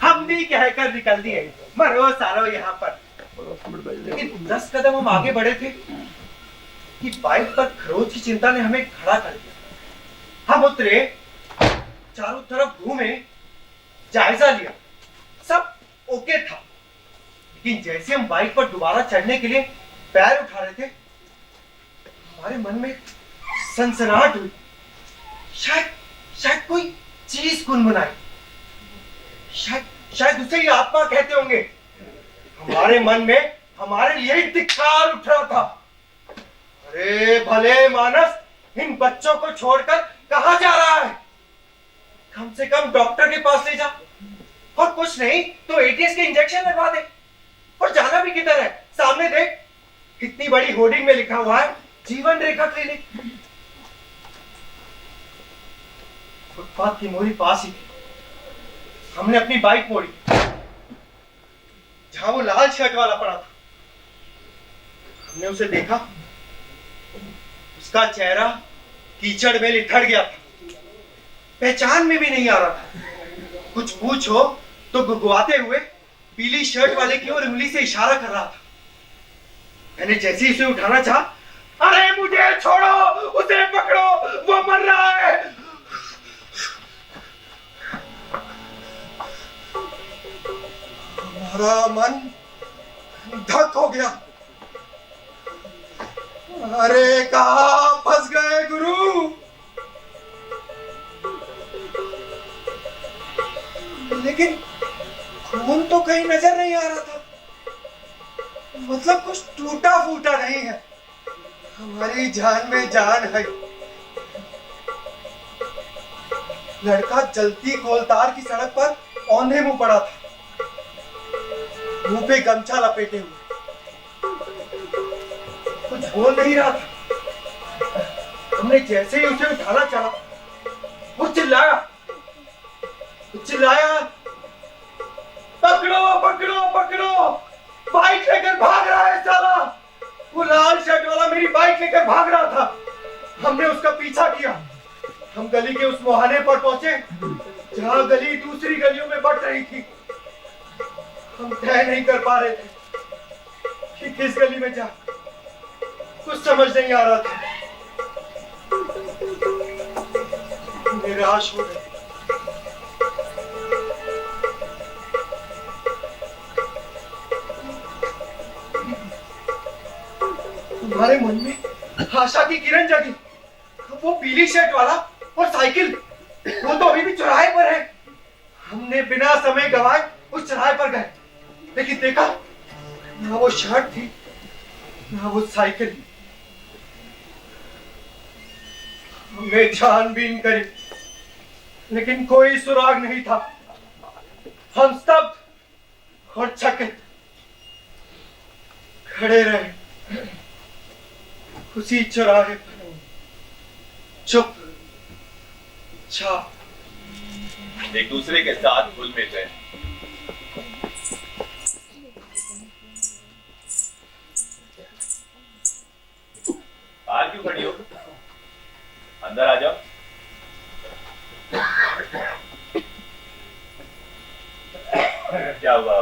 हम भी कहकर निकल दिए, मरो सारो यहाँ पर। लेकिन 10 कदम हम आगे बढ़े थे कि बाइक पर खरोच की चिंता ने हमें खड़ा कर दिया। हम उतरे, चारों तरफ घूमे, जायजा लिया, सब ओके था। लेकिन जैसे हम बाइक पर दोबारा चढ़ने के लिए पैर उठा रहे थे, हमारे मन में सनसनाहट हुई। शायद कोई चीज गुनगुनाई। शायद उसे ही आत्मा कहते होंगे। हमारे मन में हमारे लिए ही धिक्कार उठ रहा था। अरे भले मानस, इन बच्चों को छोड़कर कहां जा रहा है? कम से कम डॉक्टर के पास ले जा, और कुछ नहीं तो एटीएस के इंजेक्शन लगवा दे। और जाना भी किधर है? सामने देख, कितनी बड़ी होर्डिंग में लिखा हुआ है, जीवन रेखा क्लिनिक। फुटपाथ की मोरी पास ही थी। हमने अपनी बाइक मोड़ी जहां वो लाल शर्ट वाला पड़ा था। हमने उसे देखा, उसका चेहरा कीचड़ में लिथड़ गया था, पहचान में भी नहीं आ रहा था। कुछ पूछो तो गुगवाते हुए पीली शर्ट वाले की ओर उंगली से इशारा कर रहा था। मैंने जैसे ही उसे उठाना चाहा, अरे मुझे छोड़ो, उसे पकड़ो, वो मर रहा है। हमारा मन धक हो गया। अरे कहां फंस गए गुरु? लेकिन खून तो कहीं नजर नहीं आ रहा था। मतलब कुछ टूटा फूटा नहीं है। हमारी जान में जान है। लड़का जलती कोलतार की सड़क पर औंधे मुंह पड़ा था, मुंह पे गमछा लपेटे हुए, कुछ बोल नहीं रहा था। हमने जैसे ही उसे उठाना चाहा, वो चिल्लाया, पकड़ो पकड़ो पकड़ो, बाइक लेकर भाग रहा है साला। वो लाल शर्ट वाला मेरी बाइक लेकर भाग रहा था। हमने उसका पीछा किया। हम गली के उस मुहाने पर पहुंचे जहां गली दूसरी गलियों में बढ़ रही थी। हम तय नहीं कर पा रहे थे कि किस गली में जा, कुछ समझ नहीं आ रहा था। निराश हो गए। हमारे मन में आशा की किरण जगी। वो पीली शर्ट वाला और साइकिल, वो तो अभी भी चौराहे पर है। हमने बिना समय गवाए उस चौराहे पर गए, लेकिन देखा ना वो शर्ट थी ना वो साइकिल। हमने छानबीन करी, लेकिन कोई सुराग नहीं था। हम स्तब्ध और चकित खड़े रहे उसी चौराहे पर, चुप चाप, एक दूसरे के साथ घुल मिल रहे। बाहर क्यों खड़ी हो? अंदर आ जाओ। क्या हुआ?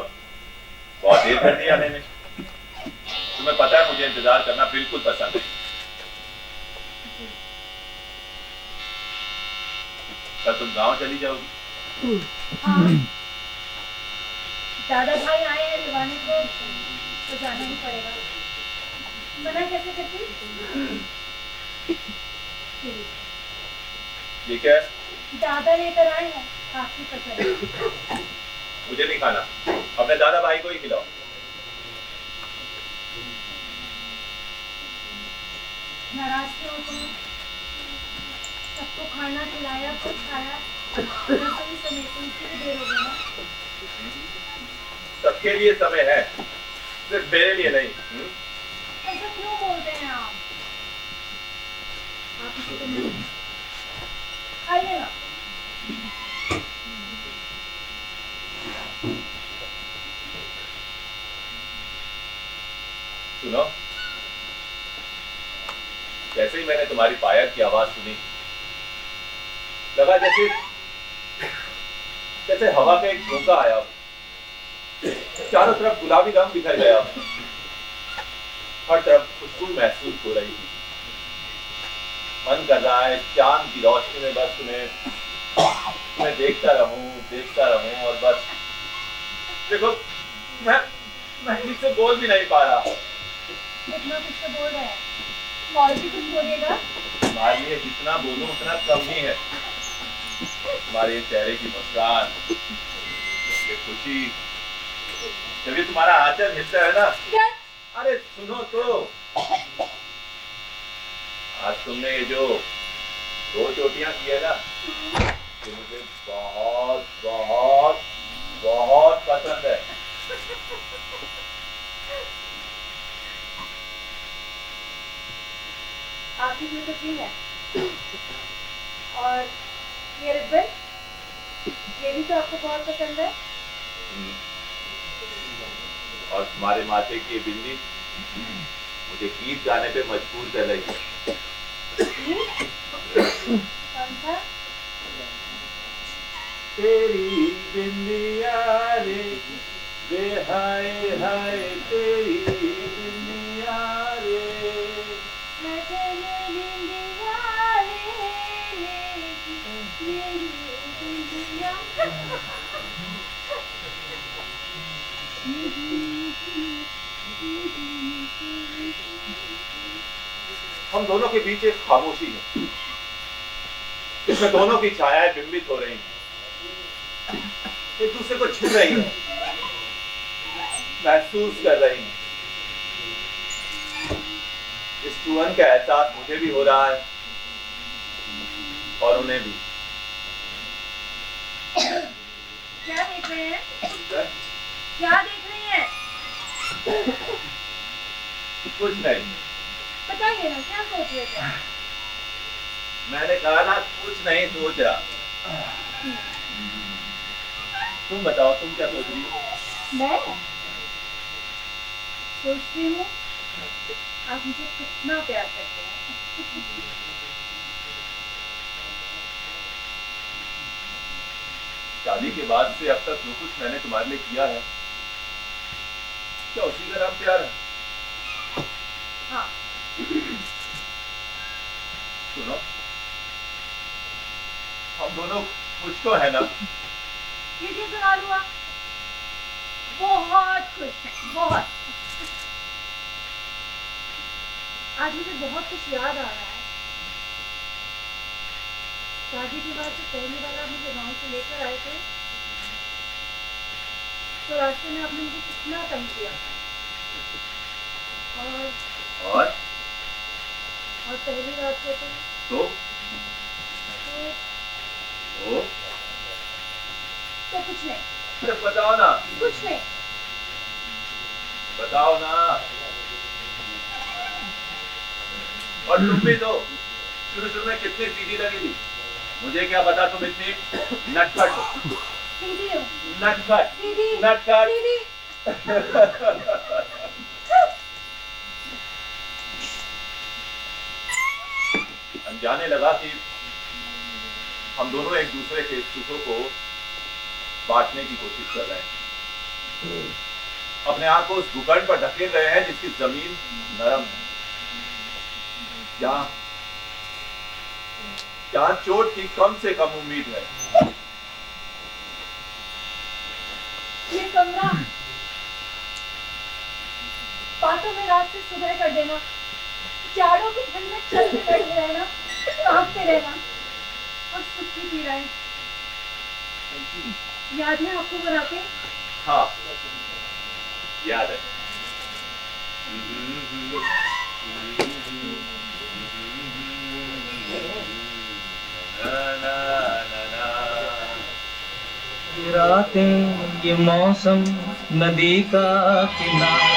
बहुत देर कर दी आने में। तुम्हें पता है मुझे इंतजार करना बिल्कुल पसंद नहीं। कल तुम गांव चली जाओगी? हाँ। दादा भाई आए हैं दिवाने को, तो जाना ही पड़ेगा। मना कैसे करती? ये क्या है? दादा लेकर आए हैं आपकी पसंद। मुझे नहीं खाना, अपने दादा भाई को ही खिलाओ। नाराज क्यों होते हैं? सबको खाना खिलाया, कुछ खाया, रसोई समेत उनकी भी देर हो गई ना। सबके लिए समय है, सिर्फ मेरे लिए नहीं। ऐसा क्यों बोलते हैं आप? आप इसे तो नहीं खाइए ना। सुनो, जैसे ही मैंने तुम्हारी पायल की आवाज सुनी, लगा जैसे जैसे हवा का एक झोंका आया, चारों तरफ गुलाबी रंग बिखर गया, हर तरफ खुशबू महसूस हो रही थी। मन कर रहा है चांद की रोशनी में बस तुम्हें देखता रहूं और बस देखो मैं ठीक से बोल भी नहीं पा रहा। इतना कुछ तो बोल रहा है, और भी कुछ बोलेगा? तुम्हारे लिए जितना बोलूं उतना कम ही है। तुम्हारे चेहरे की मुस्कान, ये खुशी, जब ये तुम्हारा आंचल हिलता है ना, अरे सुनो तो, आज तुमने ये जो 2 चोटियां की है ना, ये मुझे बहुत बहुत बहुत पसंद है। आखिर में तो है। और ये रिबन, ये भी तो आपको बहुत पसंद है। और तुम्हारे माथे की ये बिंदी मुझे गीत गाने पे मजबूर कर रही है। कौन सा? तेरी बिंदिया रे बेहाय हाय, तेरी बिंदिया रे। सजन बिंदिया ले लेगी मेरी बिंदिया। हम दोनों के बीच एक खामोशी है, इसमें दोनों की छायाएं बिंबित हो रही हैं, एक दूसरे को छू रही हैं, महसूस कर रही हैं। इस छुअन का एहसास मुझे भी हो रहा है और उन्हें भी। क्या देख रहे हैं? क्या देख रही हैं? कुछ नहीं, बताइए ना, क्या सोच रहे थे? मैंने कहा ना कुछ नहीं सोच रहा। तुम बताओ, तुम क्या सोच रही हो? मैं सोचती हूँ आप मुझे कितना प्यार करते हैं। शादी के बाद से अब तक जो कुछ मैंने तुम्हारे लिए किया है, क्या उसी का नाम प्यार है? हाँ। सुनो, हम दोनों कुछ तो है ना? ये क्या सवाल हुआ? बहुत खुश है, बहुत। आज मुझे बहुत कुछ याद आ रहा है। शादी के बाद से पहली बार आप मुझे गांव से लेकर आए थे, तो रास्ते में आपने मुझे कितना तंग किया। और पहली रात से तो कुछ नहीं। अरे बताओ ना, कुछ नहीं। बताओ ना। और तुम भी तो शुरू में कितनी सीधी लगी थी। मुझे क्या पता तुम इतनी नटखट सीधी हूँ। नटखट सीधी। नटखट सीधी। जाने लगा कि हम दोनों एक दूसरे के सुखों को बांटने की कोशिश कर रहे हैं, अपने आप को उस भूखंड पर ढकेल रहे हैं जिसकी जमीन नरम है, जहां चोट की कम से कम उम्मीद है। ये कमरा बातों में रात से सुबह कर देना, जाड़ों की ठंड में चलते बैठे रहना, कांपते रहना और सुख की पीड़ाएं। याद है आपको वो रातें? हाँ, याद है। रातें, ये मौसम, नदी का किनारा।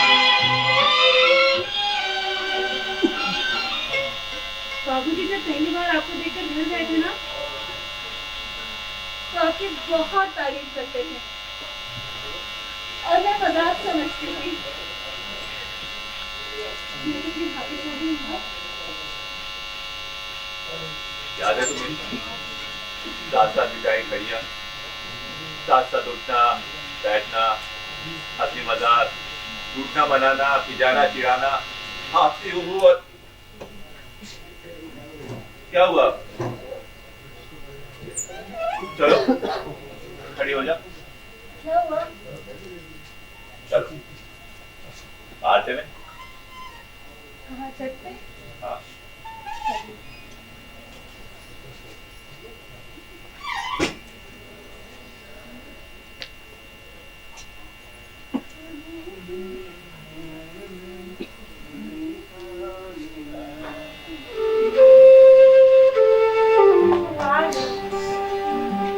बाबूजी जब पहली बार आपको देखकर घर गए थे ना, तो आपकी बहुत तारीफ करते थे और मैं मजाक समझती थी। मैं कितनी भाग्यशाली हूँ। याद है तुम्हें साथ साथ बिताई घड़ियां, साथ साथ उठना बैठना, हंसी मजाक, टूटना मनाना, खिजाना चिढ़ाना, आपसी उबूवत। क्या हुआ? चलो खड़ी हो जा। क्या हुआ? चलो आते में। कहाँ छत पे? हाँ।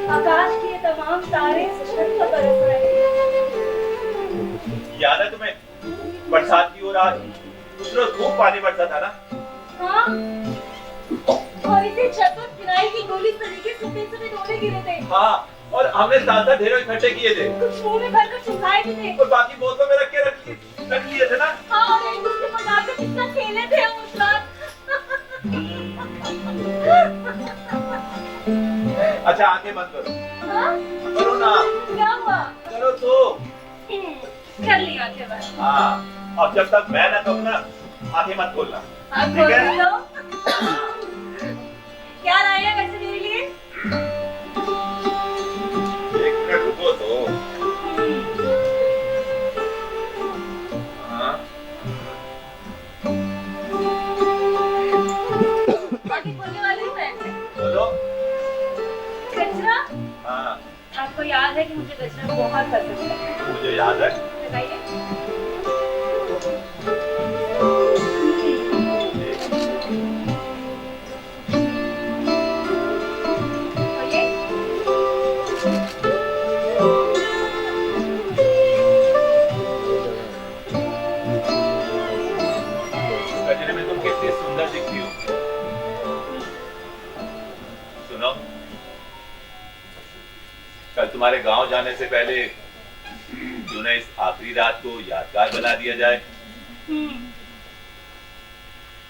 आकाश के ये तमाम तारे छत पर बरस रहे हैं। याद है तुम्हें बरसात की? और आज उस रोज खूब पानी बरसा था ना? हाँ, और इसे छत पर किराए की गोली तरीके सफेद सफेद ओले गिरे थे। हाँ, और हमने साथ ढेरों इकट्ठे किए थे। कुछ मुंह में भरकर चुसाए भी थे। और बाकी बोतलों में रख के रख लिए थे ना? हाँ, और एक दूसरे को लाकर कितना खेले थे हम उस रात। अच्छा आंखें बंद करो। हाँ? करो ना। क्या हुआ? करो तो। कर ली आंखें बंद। हाँ, अब जब तक मैं ना कहूँ ना, आंखें मत खोलना। हाँ, ठीक है? खोल लो। क्या लाए हैं वैसे मेरे लिए? एक मिनट रुको तो। हाँ। आगे खोलने वाली हूँ मैं। बोलो। गजरा? हाँ। आपको याद है कि मुझे गजरा बहुत पसंद है। मुझे याद है। बताइए। और ये? गजरे में तुम कितनी सुंदर दिखती हो। सुनो, कल तुम्हारे गांव जाने से पहले क्यों ना इस आखिरी रात को यादगार बना दिया जाए।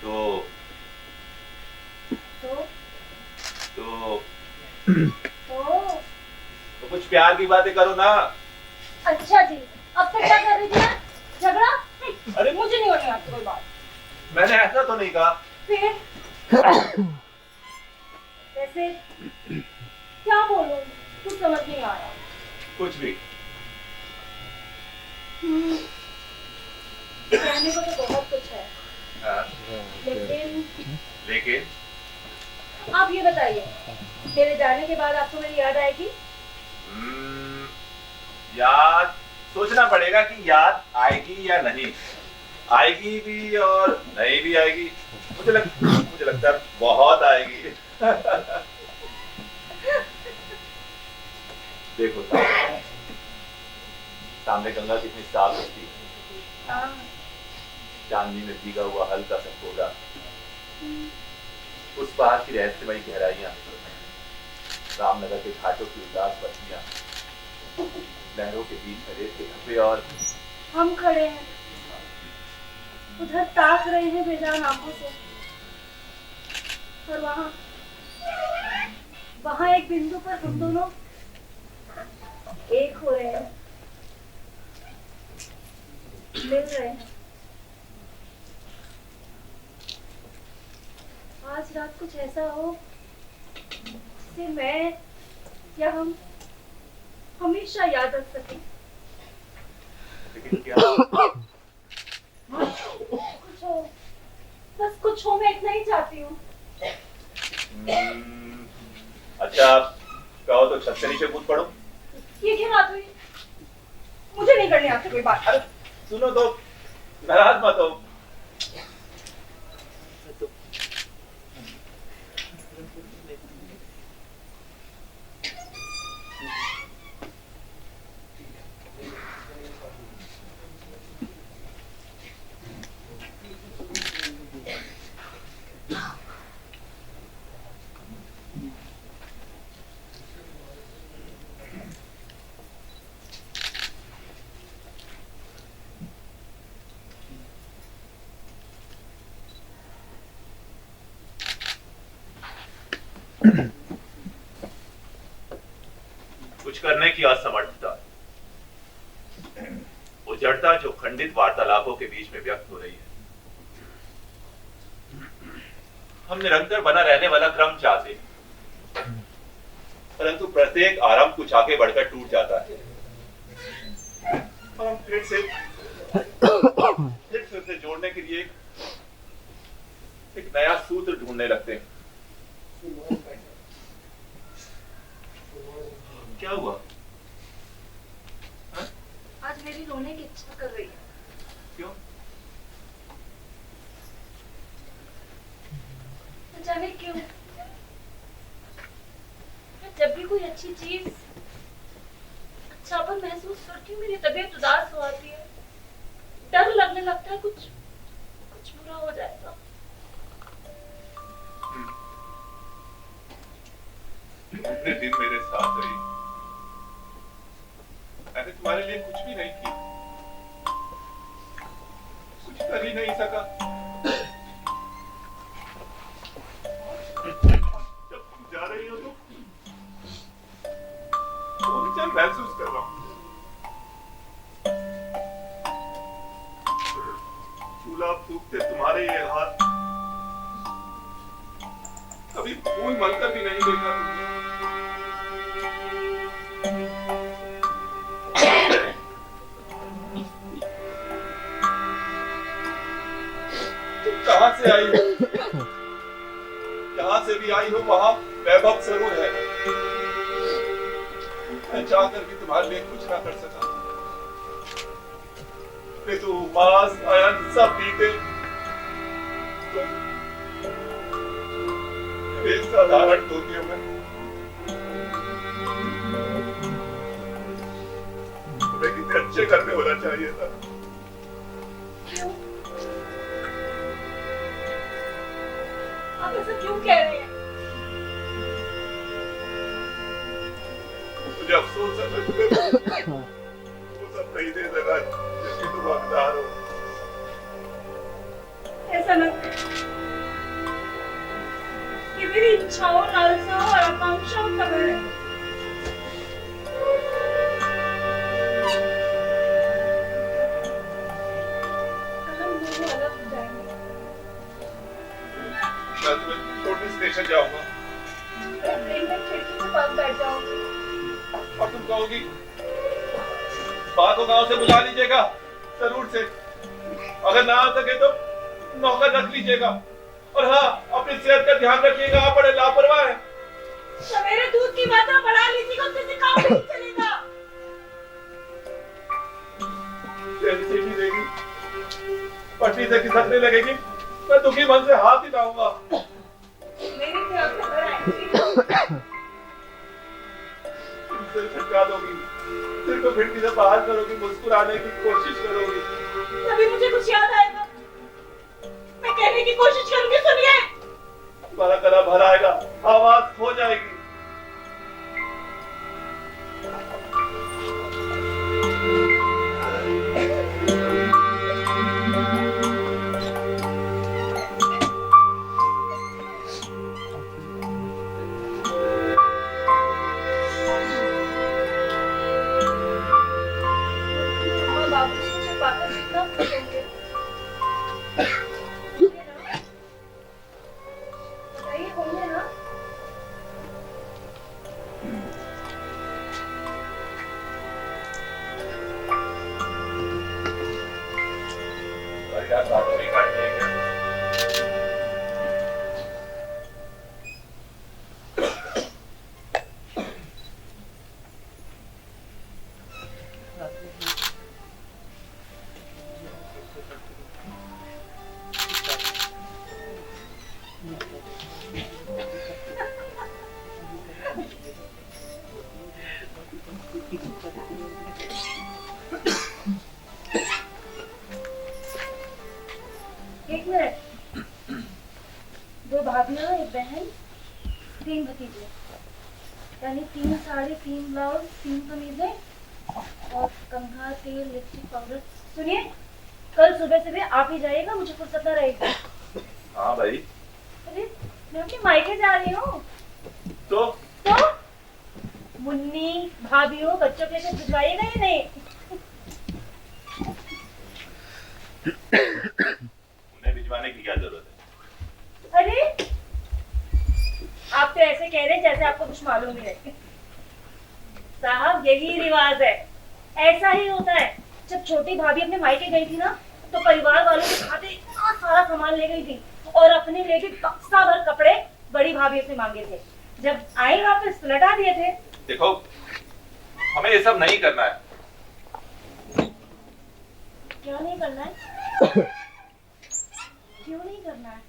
तो तो तो तो तो कुछ प्यार की बातें करो ना। अच्छा जी, अब तक क्या कर रही थी आप? झगड़ा? अरे मुझे नहीं होनी आपसे कोई बात। मैंने ऐसा तो नहीं कहा। फिर वैसे क्या बोलूं, कुछ समझ नहीं आया। कुछ भी। कहने को तो बहुत कुछ है, हाँ, लेकिन आप ये बताइए, मेरे जाने के बाद आपको मेरी याद आएगी? याद सोचना पड़ेगा कि याद आएगी या नहीं। आएगी भी और नहीं भी आएगी। मुझे लगता है बहुत आएगी। देखो सामने गंगा कितनी साफ दिखती है। चांदनी में भीगा हुआ हल्का सा कोहरा, उस पहाड़ की रहस्यमयी गहराइयां, रामनगर के घाटों की उदास बस्तियां, लहरों के बीच में रेत के धब्बे, और हम खड़े हैं उधर ताक रहे हैं बेजान आंखों से, और वहां एक बिंदु पर हम दोनों एक हो रहे हैं, मिल रहे हैं। आज रात कुछ ऐसा हो जिसे मैं या हम हमेशा याद रख सकें। लेकिन क्या? कुछ हो, बस कुछ हो, मैं इतना ही चाहती हूँ। अच्छा कहो तो छत से नीचे कूद पड़ो। ये क्या बात हुई? मुझे नहीं करनी आपसे कोई बात। अरे सुनो तो, नाराज मत हो। कुछ करने की असमर्थता, उजड़ता जो खंडित वार्तालापों के बीच में व्यक्त हो रही है। हम निरंतर बना रहने वाला क्रम चाहते हैं, परंतु प्रत्येक आरंभ कुछ आगे बढ़कर टूट जाता है। हम फिर से उसे जोड़ने के लिए एक नया सूत्र ढूंढने लगते हैं। क्या हुआ? हा? आज मेरी रोने की इच्छा कर रही है। क्यों? न जाने क्यों। मैं जब भी कोई अच्छी चीज, अच्छापन महसूस करती हूँ, मेरी तबीयत उदास हो आती है। डर लगने लगता है कुछ बुरा हो जाएगा। इतने दिन मेरे साथ रही, मैंने तुम्हारे लिए कुछ भी नहीं किया, कुछ कर ही नहीं सका। जब तुम जा रही हो तो बेचैन महसूस कर रहा हूं। चूल्हा फूकते तुम्हारे ये हाथ कभी फूल मलकर भी नहीं देखा तुमने। तुम कहां से आई हो? जहां से भी आई हो वहां वैभव जरूर है। मैं चाहकर भी तुम्हारे लिए कुछ ना कर सका। तो मास आयन सब बीते साधारण धोतियों में तुम्हें कितने अच्छे घर में होना चाहिए था। आप ऐसा क्यों कह रहे हैं? मुझे अफसोस है मैं तुम्हें वो सब नहीं दे सका जिसकी तुम हकदार हो। ऐसा न करें। ये मेरी इच्छाओं, लालसाओं और आकांक्षाओं का घर है। हम दोनों अलग हो जाएंगे। मैं तुम्हें छोड़ने स्टेशन जाऊंगा मैं ट्रेन में खिड़की के पास बैठ जाऊंगी और तुम कहोगी माँ को गांव से बुला लीजिएगा जरूर से, अगर ना आ सके तो नौकर रख लीजिएगा, और हाँ अपनी सेहत का ध्यान रखिएगा, आप बड़े लापरवाह हैं। सवेरे दूध की मात्रा बढ़ा लीजिएगा, उससे से काम नहीं चलेगा। सीटी देगी, पटरी से खिसकने लगेगी, मैं दुखी मन से हाथ ही लाऊंगा। मेरे ख्याल से घर आएंगे। सिर झटका दोगी, सिर को खिड़की से बाहर करोगी, मुस्कुराने की कोशिश करोगी। तभी मुझे कुछ याद आएगा, मैं कहने की कोशिश करूंगी। सुनिए, तुम्हारा गला भर आएगा, आवाज खो जाएगी। बाबूजी मुझे पाकर कितना खुश होंगे। बताइए, होंगे ना? यार बात नहीं काटनी है क्या? एक मिनट। 2 भाभियां, 1 बहन, 3 भतीजे, यानी 3 साड़ी, 3 ब्लाउज, 3 कमीजें और कंघा, तेल, लिपस्टिक, पाउडर। सुनिए, कल सुबह सुबह आप ही जाइएगा, मुझे फुर्सत ना रहेगी। हाँ भाई, अरे मैं अपने मायके जा रही हूँ। तो मुन्नी भाभीओ बच्चों के लिए भिजवाइएगा या नहीं? उन्हें भिजवाने की क्या जरूरत है? अरे आप तो ऐसे कह रहे हैं जैसे आपको कुछ मालूम ही नहीं। साहब यही रिवाज है, ऐसा ही होता है। जब छोटी भाभी अपने मायके गई थी ना, तो परिवार वालों के खाते इतना सारा सामान ले गई थी और अपने लिए भी बक्सा भर कपड़े बड़ी भाभी से मांगे थे। जब आई वापस तो लौटा दिए थे। देखो, हमें ये सब नहीं करना है। क्यों नहीं करना है? क्यों नहीं करना है?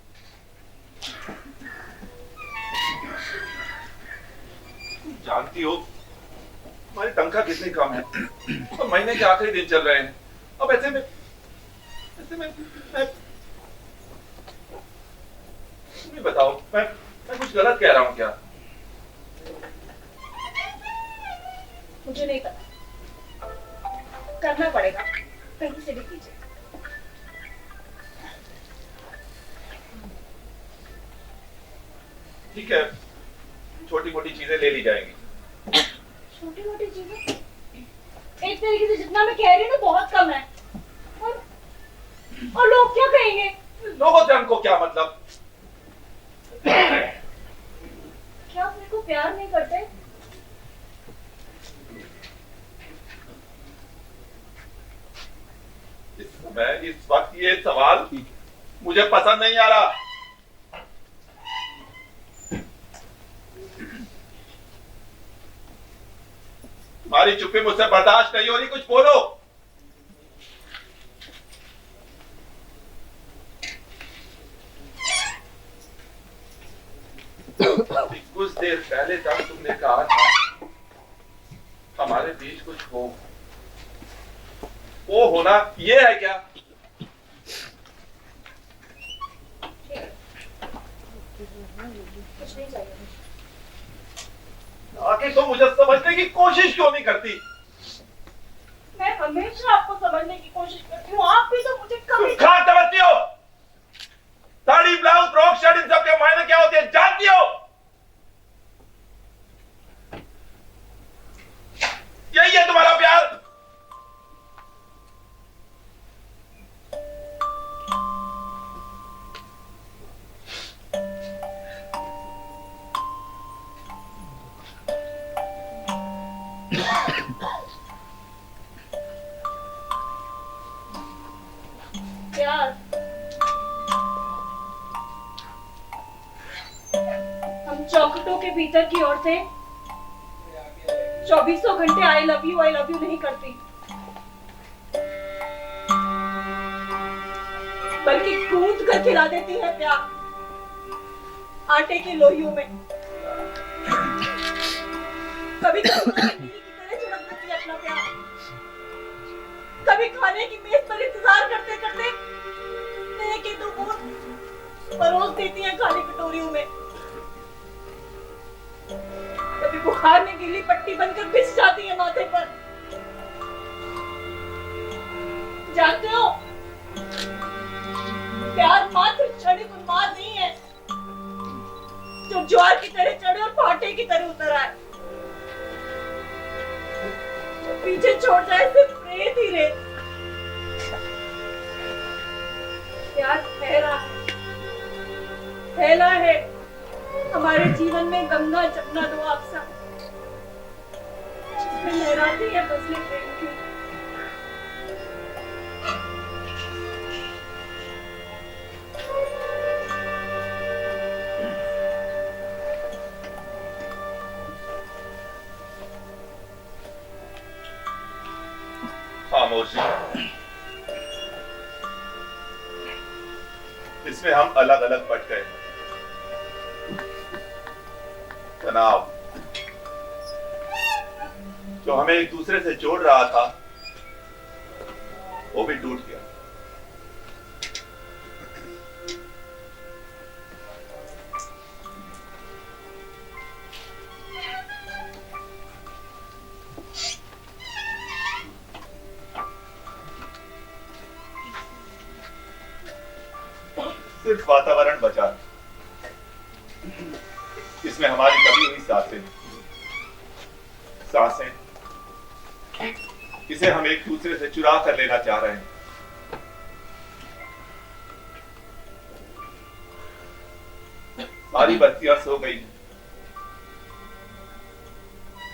जानती हो हमारी तनख्वाह कितनी कम है और महीने के आखिरी दिन चल रहे हैं। अब ऐसे में मैं तुम ही बताओ, मैं कुछ गलत कह रहा हूँ क्या? मुझे नहीं पता, करना पड़ेगा, कहीं से भी कीजिए। ठीक है, छोटी मोटी चीजें ले ली जाएंगी। छोटी मोटी चीजें एक तरीके से जितना मैं कह रही हूँ ना बहुत कम है। और लोग क्या कहेंगे? लोगों से हमको क्या मतलब? क्या आप मेरे को प्यार नहीं करते? इस समय इस वक्त ये सवाल मुझे पसंद नहीं आ रहा। तुम्हारी चुप्पी मुझसे बर्दाश्त नहीं हो रही, कुछ बोलो। कुछ देर पहले तक तुमने कहा था हमारे बीच कुछ हो, वो होना ये है क्या? कुछ नहीं चाहिए। आखिर तुम मुझे समझने की कोशिश क्यों नहीं करती? मैं हमेशा आपको समझने की कोशिश करती हूँ, आप भी तो मुझे कभी कहाँ समझती हो? साड़ी, ब्लाउज, फ्रॉक, शर्ट, इन सब के मायने क्या होते हैं जानती हो? यही है तुम्हारा प्यार? प्यार हम चौखटों के भीतर की औरतें 2400 घंटे आई लव यू नहीं करती, बल्कि कूद कर खिला देती है प्यार आटे की लोइयों में। कभी कभी नीली की तरह छिड़क देती है अपना प्यार, कभी खाने की मेज पर इंतजार करते करते स्नेह की दो बूंद परोस देती है खाली कटोरियों में। कभी बुखार में गीली पट्टी बनकर भिस जाती है माथे पर। जानते हो, प्यार मात्र क्षणिक उन्माद नहीं है जो ज्वार की तरह चढ़े और फाटे की तरह उतर आए, जो पीछे छोड़ जाए सिर्फ रेत ही रेत। प्यार फैला है हमारे जीवन में गंगा जमुना दो आपसा, जिसमें लहराती है फसलें प्रेम की। खामोशी, इसमें हम अलग अलग बट गए। तनाव जो हमें एक दूसरे से जोड़ रहा था वो भी टूट गया। सिर्फ वातावरण बचा, इसमें हमारी कभी हुई साथें, सांसें, इसे हम एक दूसरे से चुरा कर लेना चाह रहे हैं। सारी बत्तियां सो गई,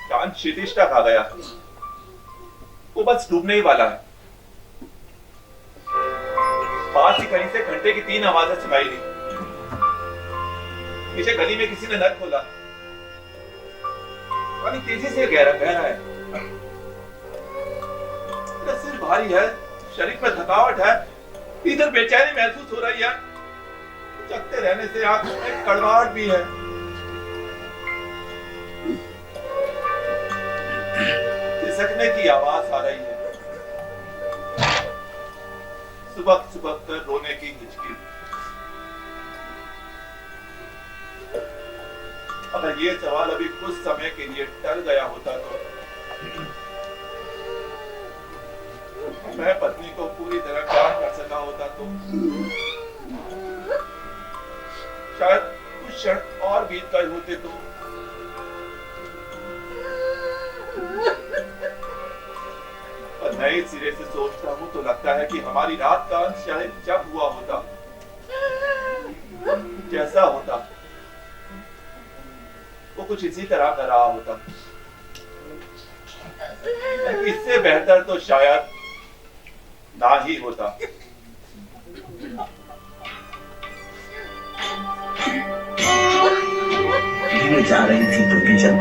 चांद क्षितिज तक आ गया, वो बस डूबने ही वाला है। पास ही कहीं से घंटे की 3 आवाजें सुनाई दी। पीछे गली में किसी ने नल खोला, पानी तेजी से गहरा बह रहा है। मेरा सिर भारी है, शरीर में थकावट है, इधर बेचैनी महसूस हो रही है, जगते रहने से आंखों में कड़वाहट भी है। खिसकने की आवाज आ रही है, सुबह सुबह कर रोने की हिचकी। अगर ये सवाल अभी कुछ समय के लिए टल गया होता तो मैं पत्नी को पूरी तरह प्यार कर सका होता तो शायद कुछ क्षण और बीत गए होते तो पर नए सिरे से सोचता हूं तो लगता है कि हमारी रात का अंत शायद जब हुआ होता, जैसा होता, वो कुछ इसी तरह का रहा होता। इससे बेहतर तो शायद ना ही होता। धीरे जा रही थी तो भी चल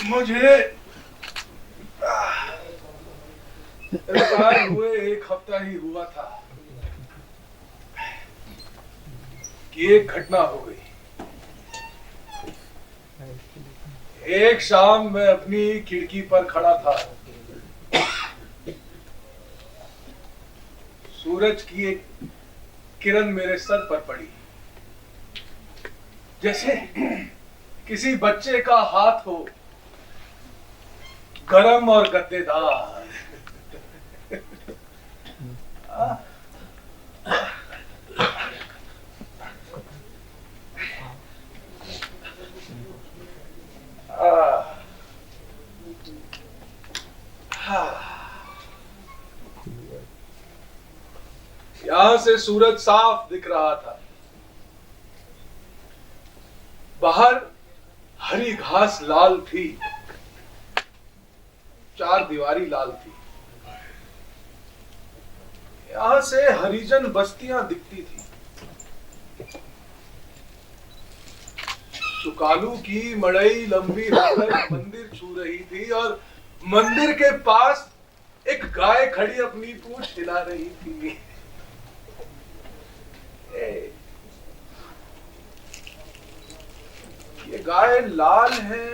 मुझे रिटायर हुए 1 हफ्ता ही हुआ था कि एक घटना हो गई। एक शाम मैं अपनी खिड़की पर खड़ा था, सूरज की एक किरण मेरे सर पर पड़ी, जैसे किसी बच्चे का हाथ हो, गरम और गद्देदार। यहां से सूरज साफ दिख रहा था। बाहर हरी घास लाल थी, 4 दीवारी लाल थी। यहां से हरिजन बस्तियां दिखती थी। सुकालू की मड़ई लंबी होकर मंदिर छू रही थी और मंदिर के पास एक गाय खड़ी अपनी पूंछ हिला रही थी। ये गाय लाल है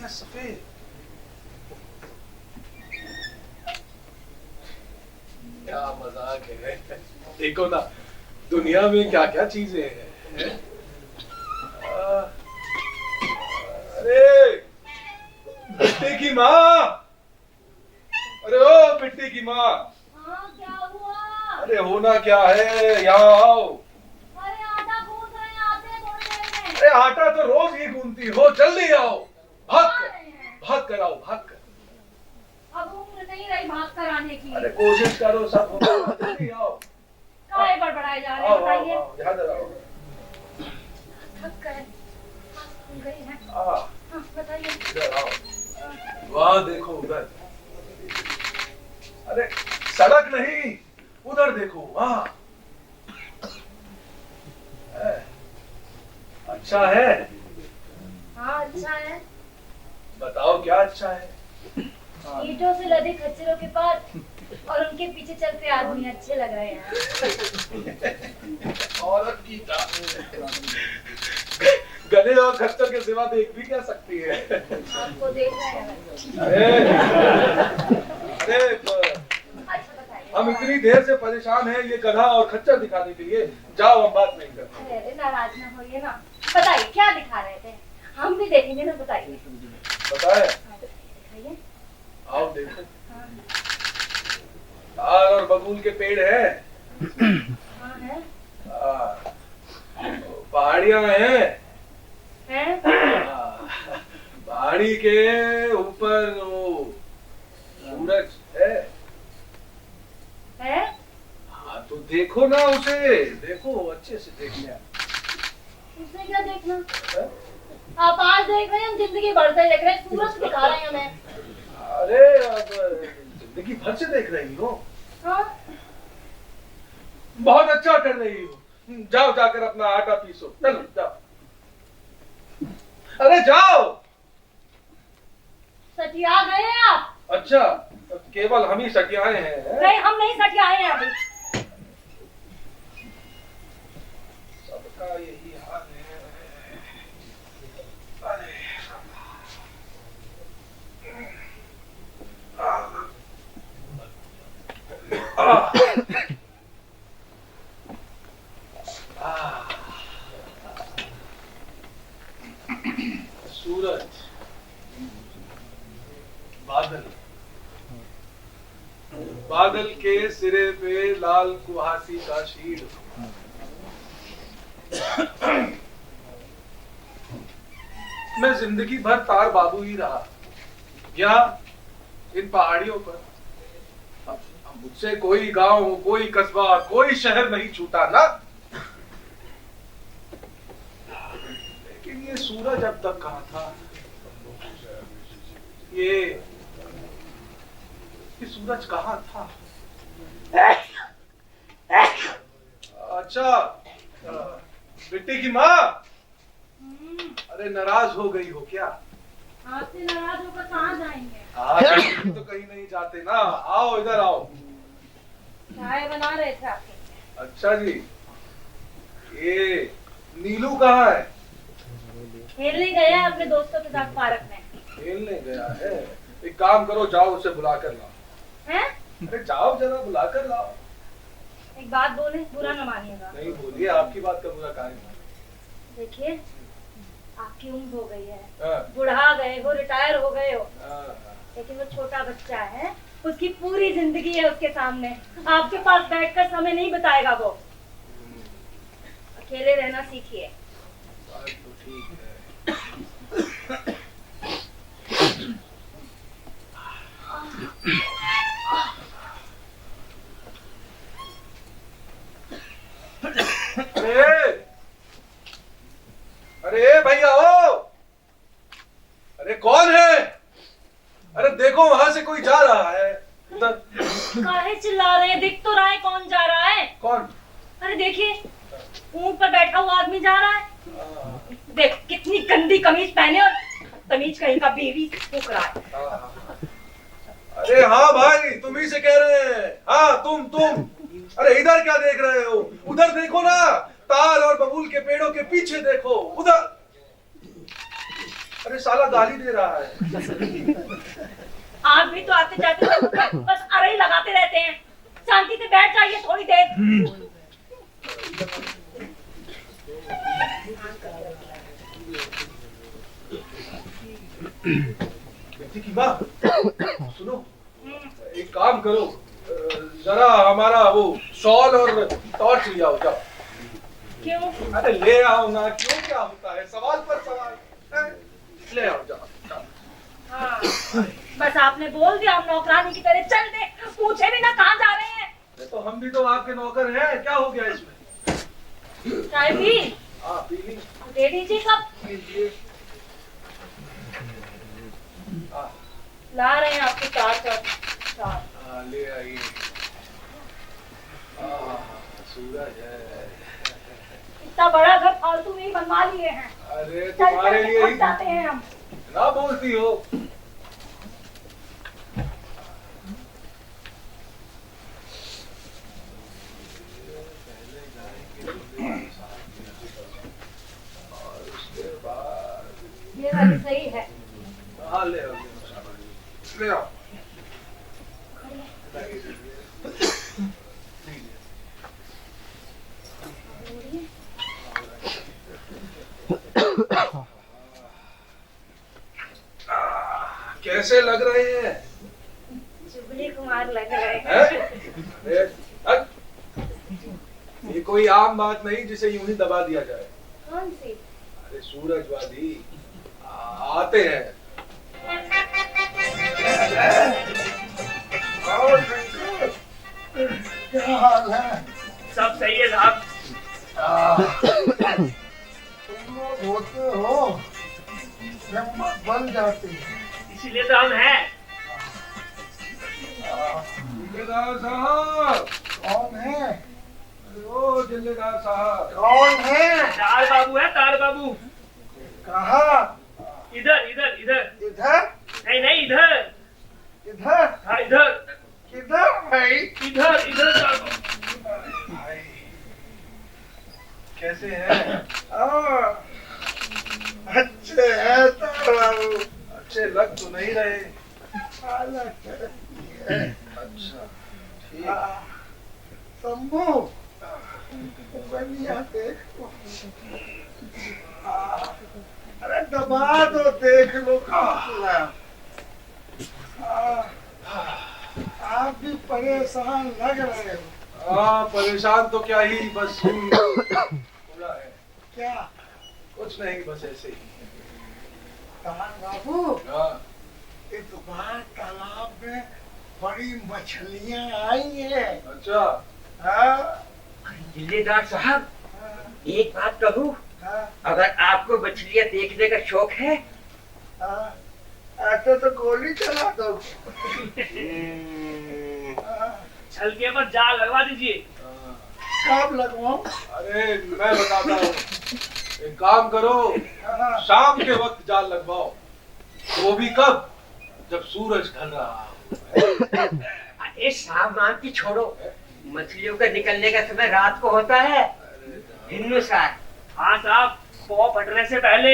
या सफेद? क्या मजाक है। देखो ना, दुनिया में क्या क्या चीजें हैं। अरे पिट्टी की माँ, अरे ओ पिट्टी की माँ। हाँ, क्या हुआ? अरे होना क्या है, यहाँ आओ। अरे आटा गूंथ रहे हैं, आते थोड़ी देर में। अरे आटा तो रोज ही गूंथती हो, जल्दी आओ। भाग कर आओ, भाग कर। अब उम्र नहीं रही भाग कर आने की। अरे कोशिश करो, सब होगा, जल्दी आओ। काहे बड़बड़ाए जा रहे हैं, बताइए। यहाँ जरा आओ। थक गए, गई हैं। हाँ, हाँ, बताइए। इधर आओ। वहां देखो उधर। अरे सड़क नहीं, उधर देखो वहां। अच्छा है? हाँ अच्छा है। बताओ क्या अच्छा है? ईंटों से लदे खच्चरों के पास और उनके पीछे चलते आदमी अच्छे लग रहे हैं। औरत की गले और खच्चर के सिवा देख भी क्या सकती है? आपको देख रहे हैं। अरे अच्छा बताइए। हम इतनी देर से परेशान हैं ये गधा और खच्चर दिखाने के लिए। जाओ, हम बात नहीं करते। अरे नाराज ना होइए ना। बताइए क्या दिखा रहे थे? हम भी देखेंगे ना, बताइए। बताए? दिखाइए। आओ देखो। तार और बबूल के पेड़ है। हाँ है। पहाड़ियां हैं। हैं? पहाड़ी के ऊपर वो सूरज है। है? हाँ तो देखो ना उसे, देखो अच्छे से देखना। उससे क्या देखना? है? आप आज देख रहे हैं, हम जिंदगी भर से देख रहे हैं, सूरज दिखा रहे हैं हमें। अरे अब जिंदगी भर से देख रही हो। हाँ? बहुत अच्छा कर रही हो। जाओ जाकर अपना आटा पीसो। चलो जाओ। अरे जाओ। सटिया गए हैं आप? अच्छा, केवल हम ही सटियाए हैं। नहीं, हम नहीं सटियाए हैं अभी। सबका यही हाल है। अरे सूरज, बादल, बादल के सिरे पे लाल कुहासी का शीर। मैं जिंदगी भर तार बाबू ही रहा, या इन पहाड़ियों पर। अब मुझसे कोई गांव, कोई कस्बा, कोई शहर नहीं छूटा ना। लेकिन ये सूरज अब तक कहाँ था? ये सूरज कहाँ था? अच्छा, बेटी की माँ, अरे नाराज हो गई हो क्या? आपसे नाराज होकर कहाँ जाएंगे? आज तो कहीं नहीं जाते ना। आओ इधर आओ। चाय बना रहे थे आपके। अच्छा जी, ये नीलू कहाँ है? खेलने गया है अपने दोस्तों के साथ पार्क में। खेलने गया है? एक काम करो, जाओ उसे बुला कर लाओ। हैं? अरे जाओ जरा बुला कर लाओ। एक बात बोले, बुरा न मानिएगा। नहीं बोलिए, आपकी बात का बुरा कार्य। देखिए, आपकी उम्र हो गई है, हाँ। बुढ़ा गए हो, रिटायर हो गए हो, हाँ। लेकिन वो छोटा बच्चा है, उसकी पूरी जिंदगी है उसके सामने। आपके पास बैठकर समय नहीं बिताएगा वो। अकेले रहना सीखिए। बात तो ठीक है। अरे भैया हो, अरे कौन है? अरे देखो वहां से कोई जा रहा है उधर। काहे चिल्ला रहे हैं? दिख तो रहा है कौन जा रहा है। कौन? अरे देखिए, ऊंट पर बैठा हुआ आदमी जा रहा है। देख कितनी गंदी कमीज पहने और तमीज कहीं का बेबी फूक रहा है। अरे हाँ भाई, तुम ही से कह रहे हैं। हाँ तुम। अरे इधर क्या देख रहे हो? उधर देखो ना, तार और बबूल के पेड़ों के पीछे देखो उधर। अरे साला गाली दे रहा है। आप भी तो आते जाते बस अरे ही लगाते रहते हैं। शांति से बैठ जाइए थोड़ी देर। बेटी की माँ, सुनो, एक काम करो, जरा हमारा वो शॉल और टॉर्च ले आओ। जाओ। क्यों? अरे ले आओ ना, क्यों क्या होता है? सवाल पर सवाल है? ले आओ, जाओ। हाँ, बस आपने बोल दिया, हम नौकरानी की तरह चल दे, पूछे भी ना कहाँ जा रहे हैं। तो हम भी तो आपके नौकर हैं, क्या हो गया इसमें? चाय पी? हाँ पी ली। दे दीजिए कब। लीजिए। ला रहे हैं आपके चार। ले आइए। सूरज है। इतना बड़ा घर फालतू में ही बनवा लिए हैं। अरे चल तुम्हारे चल लिए ही थक जाते हैं हम। ना बोलती हो। और उसके बाद ये वाली सही है। हाँ ले आओ, ले आओ। कैसे लग रहे हैं? जुबली कुमार लग रहे हैं? हैं। हट। ये कोई आम बात नहीं जिसे यूं ही दबा दिया जाए। कौन सी? अरे सूरजवादी आते हैं। क्या हाल है? सब सही है साहब। तुम लोग होते हो, हिम्मत बन जाती है। इसीलिए तो हम हैं। जिल्लेदार साहब। कौन है? ओ जिल्लेदार साहब। कौन है? तार बाबू है, तार बाबू। कहाँ? इधर इधर इधर। इधर? नहीं नहीं इधर। इधर? हाँ इधर। किधर भाई? इधर इधर तार बाबू। कैसे हैं? अच्छे है तार बाबू। अच्छे लग तो नहीं रहे। अच्छा ठीक। शंभू, बढ़िया देखो। अरे दबा दो, देख लो काफिला। आप भी परेशान लग रहे हो। हाँ परेशान तो क्या ही, बस थोड़ा है। क्या? कुछ नहीं, बस ऐसे ही। तार बाबू, हाँ। इस बार तालाब में बड़ी मछलियां आई हैं। अच्छा। हाँ? जिल्लेदार साहब, एक बात कहूँ, हाँ? अगर आपको मछलियाँ देखने का शौक है हाँ? ऐसे तो गोली चला दो। छलके पर जाल लगवा दीजिए। कब लगवाऊं? अरे मैं बताता हूँ, एक काम करो, हाँ। शाम के वक्त जाल लगवाओ। वो भी कब? जब सूरज ढल रहा हो। अरे सामान की छोड़ो, मछलियों का निकलने का समय रात को होता है। हिंदू साहब। हाँ साहब, पौ फटने से पहले।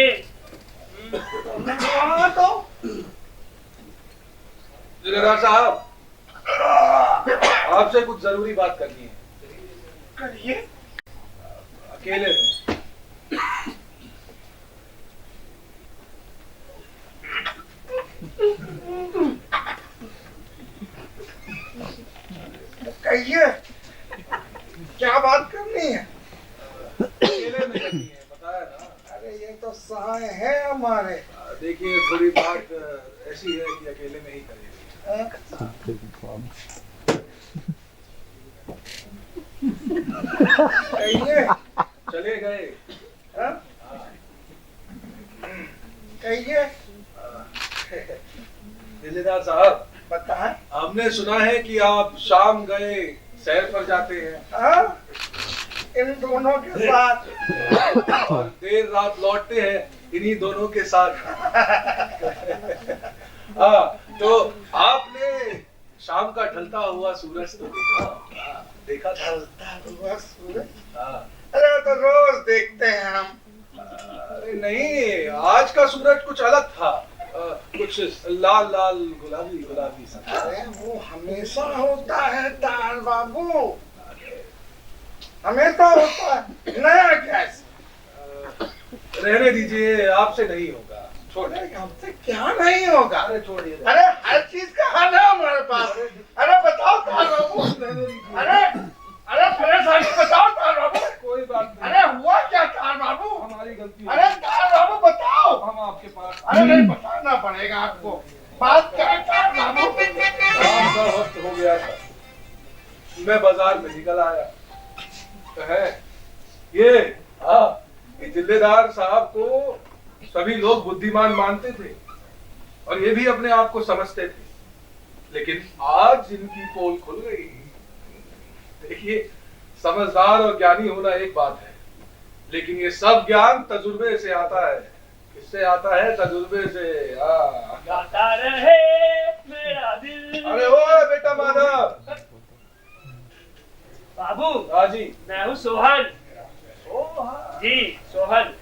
हाँ तो जिलेदार साहब, आपसे कुछ जरूरी बात करनी है। करिए। अकेले में। कहिए, क्या बात करनी है? अकेले में करनी है, बताया ना। अरे ये तो सहाय है हमारे। देखिए थोड़ी बात ऐसी है कि अकेले में ही करेंगे। कहिए। चले गए। हाँ? कहिए। जिलेदार साहब, बताएं। हमने सुना है कि आप शाम गए सैर पर जाते हैं। हाँ? इन दोनों के साथ। और देर रात लौटते हैं इन्हीं दोनों के साथ। हाँ, तो आपने शाम का ढलता हुआ सूरज तो देखा? देखा था? ढलता हुआ सूरज? हाँ। अरे तो रोज देखते हैं हम। अरे नहीं, आज का सूरज कुछ अलग था। कुछ लाल लाल गुलाबी गुलाबी सा। अरे वो हमेशा होता है तार बाबू, हमेशा होता है। नया कैसे? रहने दीजिए, आपसे नहीं होगा। छोड़िए। अरे हमसे क्या नहीं होगा? अरे छोड़िए। अरे हर चीज का हल है हमारे पास। अरे बताओ तार बाबू। रहने दीजिए। अरे परेशानी बताओ तार बाबू। कोई बात नहीं। अरे हुआ क्या तार बाबू? हमारी गलती है। अरे तार बाबू बताओ। हम आपके पास। अरे नहीं, बताना पड़ेगा आपको। बात क्या है तार बाबू? शाम का वक्त हो गया था, मैं बाजार में निकल आया। तो है ये जिल्लेदार साहब को सभी लोग बुद्धिमान मानते थे, और ये भी अपने आप को समझते थे, लेकिन आज इनकी पोल खुल गई। देखिए, समझदार और ज्ञानी होना एक बात है, लेकिन ये सब ज्ञान तजुर्बे से आता है। किससे आता है? तजुर्बे से। गाता रहे मेरा दिल। अरे ओए बेटा माधव। बाबू। हाँ जी। मैं हूँ सोहन। सोहन जी, सोहन।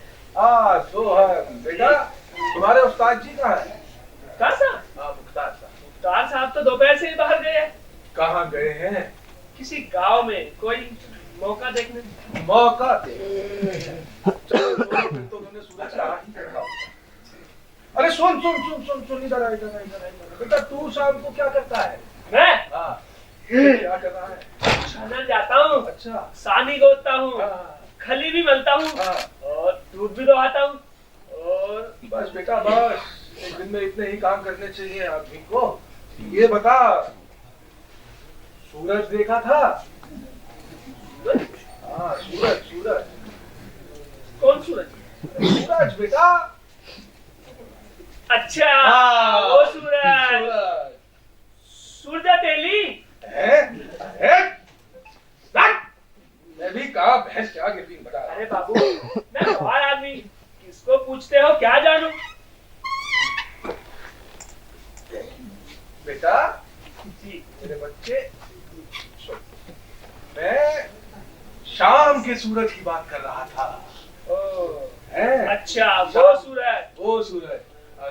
सोहन बेटा, तुम्हारे उस्ताद जी कहाँ है? मुख्तार साहब? मुख्तार साहब तो दोपहर से ही बाहर गए हैं। कहाँ गए हैं? किसी गांव में कोई मौका देखने। मौका चलो तो उन्होंने सूरज कहा ही देखा। अरे सुन सुन सुन सुन सुन, इधर आ, इधर आ, इधर आ, इधर आ। बेटा तू शाम को क्या करता है? मैं? हाँ, क्या कर रहा है? छानन जाता हूँ। अच्छा। सानी गोदता हूँ। हाँ। खली भी मलता हूँ। हाँ। और दूध भी दोहाता हूँ। और बस बेटा बस, एक दिन में इतने ही काम करने चाहिए आदमी को। ये बता, सूरज देखा था? हाँ, सूरज सूरज। कौन सूरज? सूरज बेटा। अच्छा, हाँ, वो सूरज। सूरज तेली है? मैं भी कहा भैंस के आगे बीन बता। अरे बाबू, मैं गवार आदमी, किसको पूछते हो, क्या जानू? बेटा जी। मेरे बच्चे, मैं शाम के सूरज की बात कर रहा था। अच्छा, वो सूरज। वो सूरज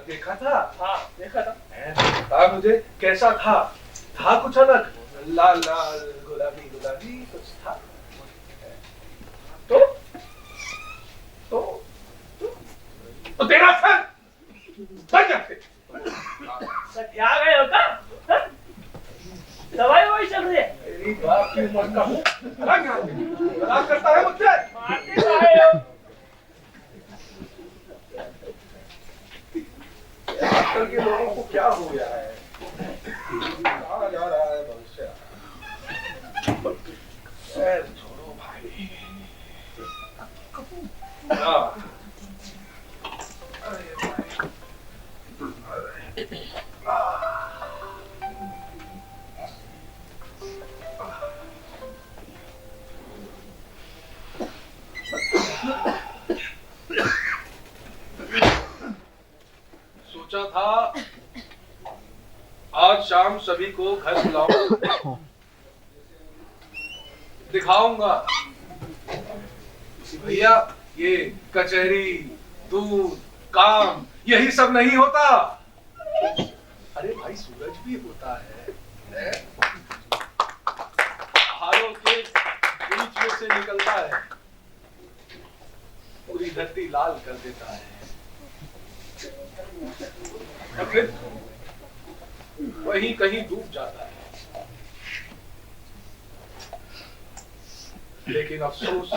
देखा था? हाँ, देखा था। बता मुझे कैसा था? था कुछ अलग? लाल लाल गुलाबी गुलाबी कुछ था? तो तो तो तेरा सर बन जाते। क्या गए हो का? दवाई वही चल रही है। मेरी बाप की उम्र का हूँ, मजाक करता है मुझसे? मारते काहे हो? आजकल के लोगों को क्या हो गया है? कहाँ जा रहा है भविष्य? छोड़ो भाई। अरे भाई। सोचा था आज शाम सभी को घर बुलाऊं, दिखाऊंगा कि भैया ये कचहरी, दूध, काम यही सब नहीं होता। अरे भाई, सूरज भी होता है, पहाड़ों के बीच में से निकलता है, पूरी धरती लाल कर देता है, और फिर वहीं कहीं डूब जाता है। लेकिन अफसोस,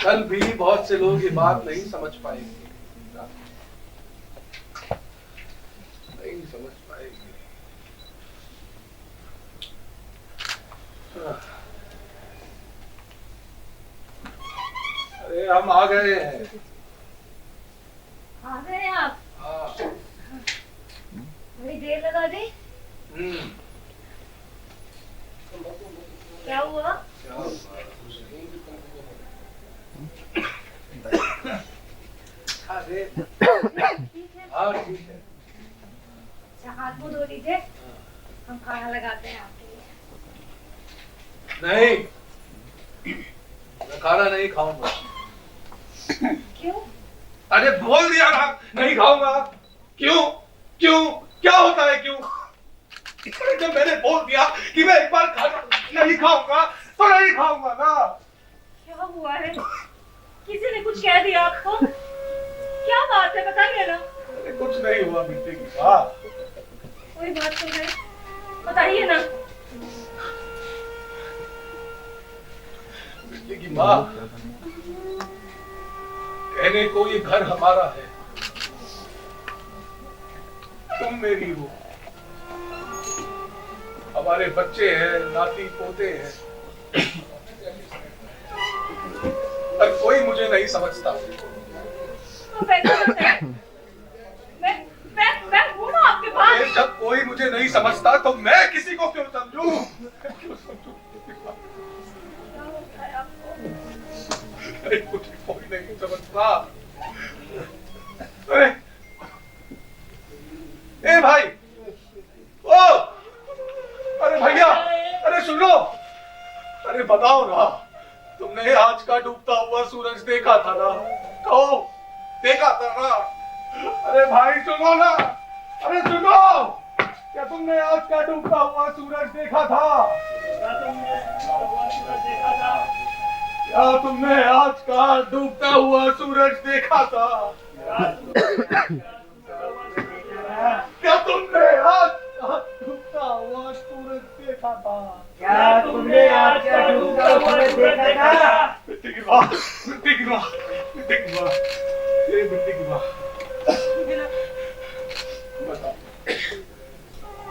कल भी बहुत से लोग ये बात नहीं समझ पाएंगे, नहीं समझ पाएंगे। अरे हम आ गए हैं। आ गए आप? हाँ। बड़ी देर लगा दी। क्या हुआ? अरे ठीक है। हाँ ठीक है। अच्छा, हाथ मुंह धो लीजिए, हम खाना लगाते हैं आपके लिए। नहीं, मैं खाना नहीं खाऊंगा। क्यों? अरे बोल दिया ना, नहीं खाऊंगा। क्यों? क्यों? क्या होता है क्यों? जब मैंने बोल दिया कि मैं एक बार खाना नहीं खाऊंगा तो नहीं खाऊंगा ना। क्या हुआ है? किसी ने कुछ कह दिया आपको? क्या बात है, बताइए ना। अरे कुछ नहीं हुआ बेटे की बात। कोई बात तो है, बताइए ना। बेटे की माँ, कहने को ये घर हमारा है, तुम मेरी हो, हमारे बच्चे हैं, नाती पोते हैं, पर कोई मुझे नहीं समझता। तो वैसा होता है, अरे जब कोई मुझे नहीं समझता तो मैं किसी को क्यों समझूं? क्यों समझूं? अरे मुझे कोई नहीं समझता। अरे ए भाई, ओ अरे भैया, अरे सुनो, अरे बताओ ना, तुमने आज का डूबता हुआ सूरज देखा था ना? कहो, देखा था ना? अरे भाई सुनो ना, अरे सुनो, क्या तुमने आज का डूबता हुआ सूरज देखा था? क्या तुमने आज का डूबता हुआ सूरज देखा था? क्या तुमने आज का डूबता हुआ सूरज देखा था? क्या तुमने आज का डूबता हुआ सूरज देखा था? मिट्टी की माँ, मिट्टी की माँ, मिट्टी की माँ, ये मिट्टी की माँ।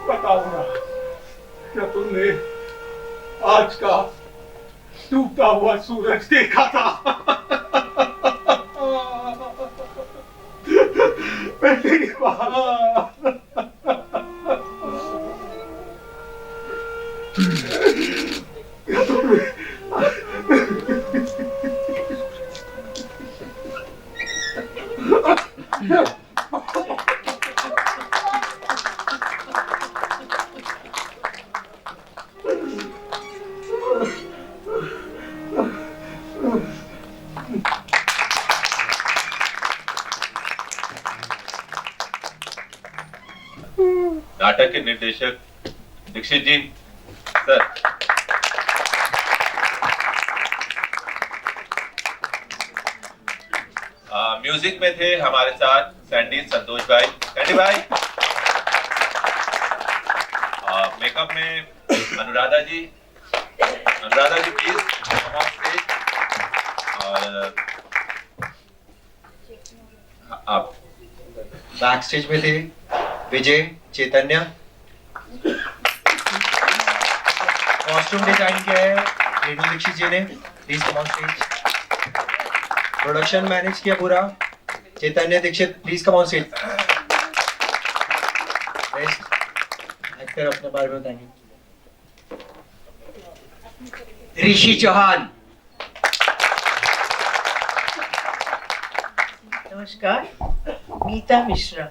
बताओ ना, क्या तुमने आज का डूबता हुआ सूरज देखा था? मिट्टी की माँ। क्या तुमने नाटक के निर्देशक दीक्षित जी सर, म्यूजिक में थे हमारे साथ सैंडी संतोष भाई, सैंडी भाई। मेकअप में अनुराधा जी, अनुराधा जी प्लीज कम ऑन स्टेज। और आप बैक स्टेज में थे विजय, चैतन्य। कॉस्ट्यूम डिजाइन किया है रेणु दीक्षित जी ने, please come on stage. Production manage किया पूरा Chaitanya Dikshit, please come on stage. Best actor अपने बारे में बताएंगे ऋषि चौहान। नमस्कार, मीता मिश्रा।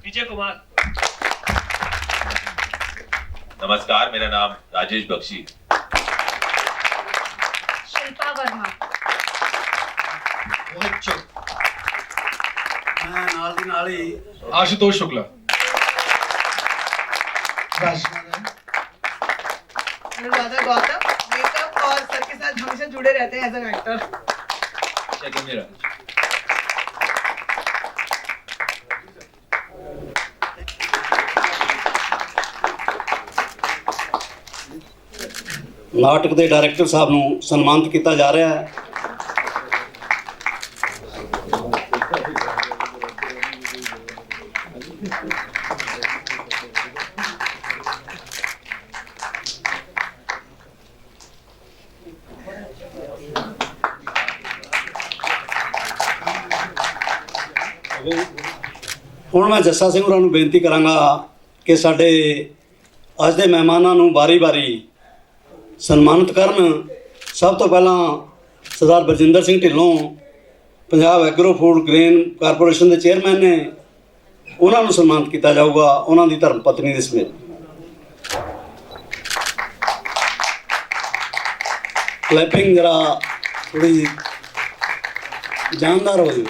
विजय कुमार। नमस्कार, मेरा नाम राजेश बख्शी। शिल्पा वर्मा। मोहित चुप। मैं नाल दी नाल ही आशुतोष शुक्ला। अनुराधा गौतम। मेकअप और सर के साथ हमेशा जुड़े रहते हैं एज एन एक्टर। चैतन्य राज। नाटक के डायरैक्टर साहब ਨੂੰ ਸਨਮਾਨਿਤ ਕੀਤਾ ਜਾ ਰਿਹਾ ਹੈ। ਹੁਣ ਮੈਂ ਜੱਸਾ ਸਿੰਘ ਹੋਰਾਂ ਨੂੰ ਬੇਨਤੀ ਕਰਾਂਗਾ ਕਿ ਸਾਡੇ ਅੱਜ ਦੇ ਮਹਿਮਾਨਾਂ ਨੂੰ ਵਾਰੀ-ਵਾਰੀ ਸਨਮਾਨਿਤ ਕਰਨ। ਸਭ ਤੋਂ ਪਹਿਲਾਂ Sardar Barjinder Singh Dhillon Punjab agro food grain corporation ਦੇ ਚੇਅਰਮੈਨ ਨੇ, ਉਹਨਾਂ ਨੂੰ ਸਨਮਾਨਿਤ ਕੀਤਾ ਜਾਊਗਾ ਉਹਨਾਂ ਦੀ ਧਰਮ ਪਤਨੀ ਦੇ ਸਮੇਤ। ਕਲੈਪਿੰਗ ਜਰਾ ਥੋੜੀ ਜਾਨਦਾਰ ਹੋ ਜਾਵੇ।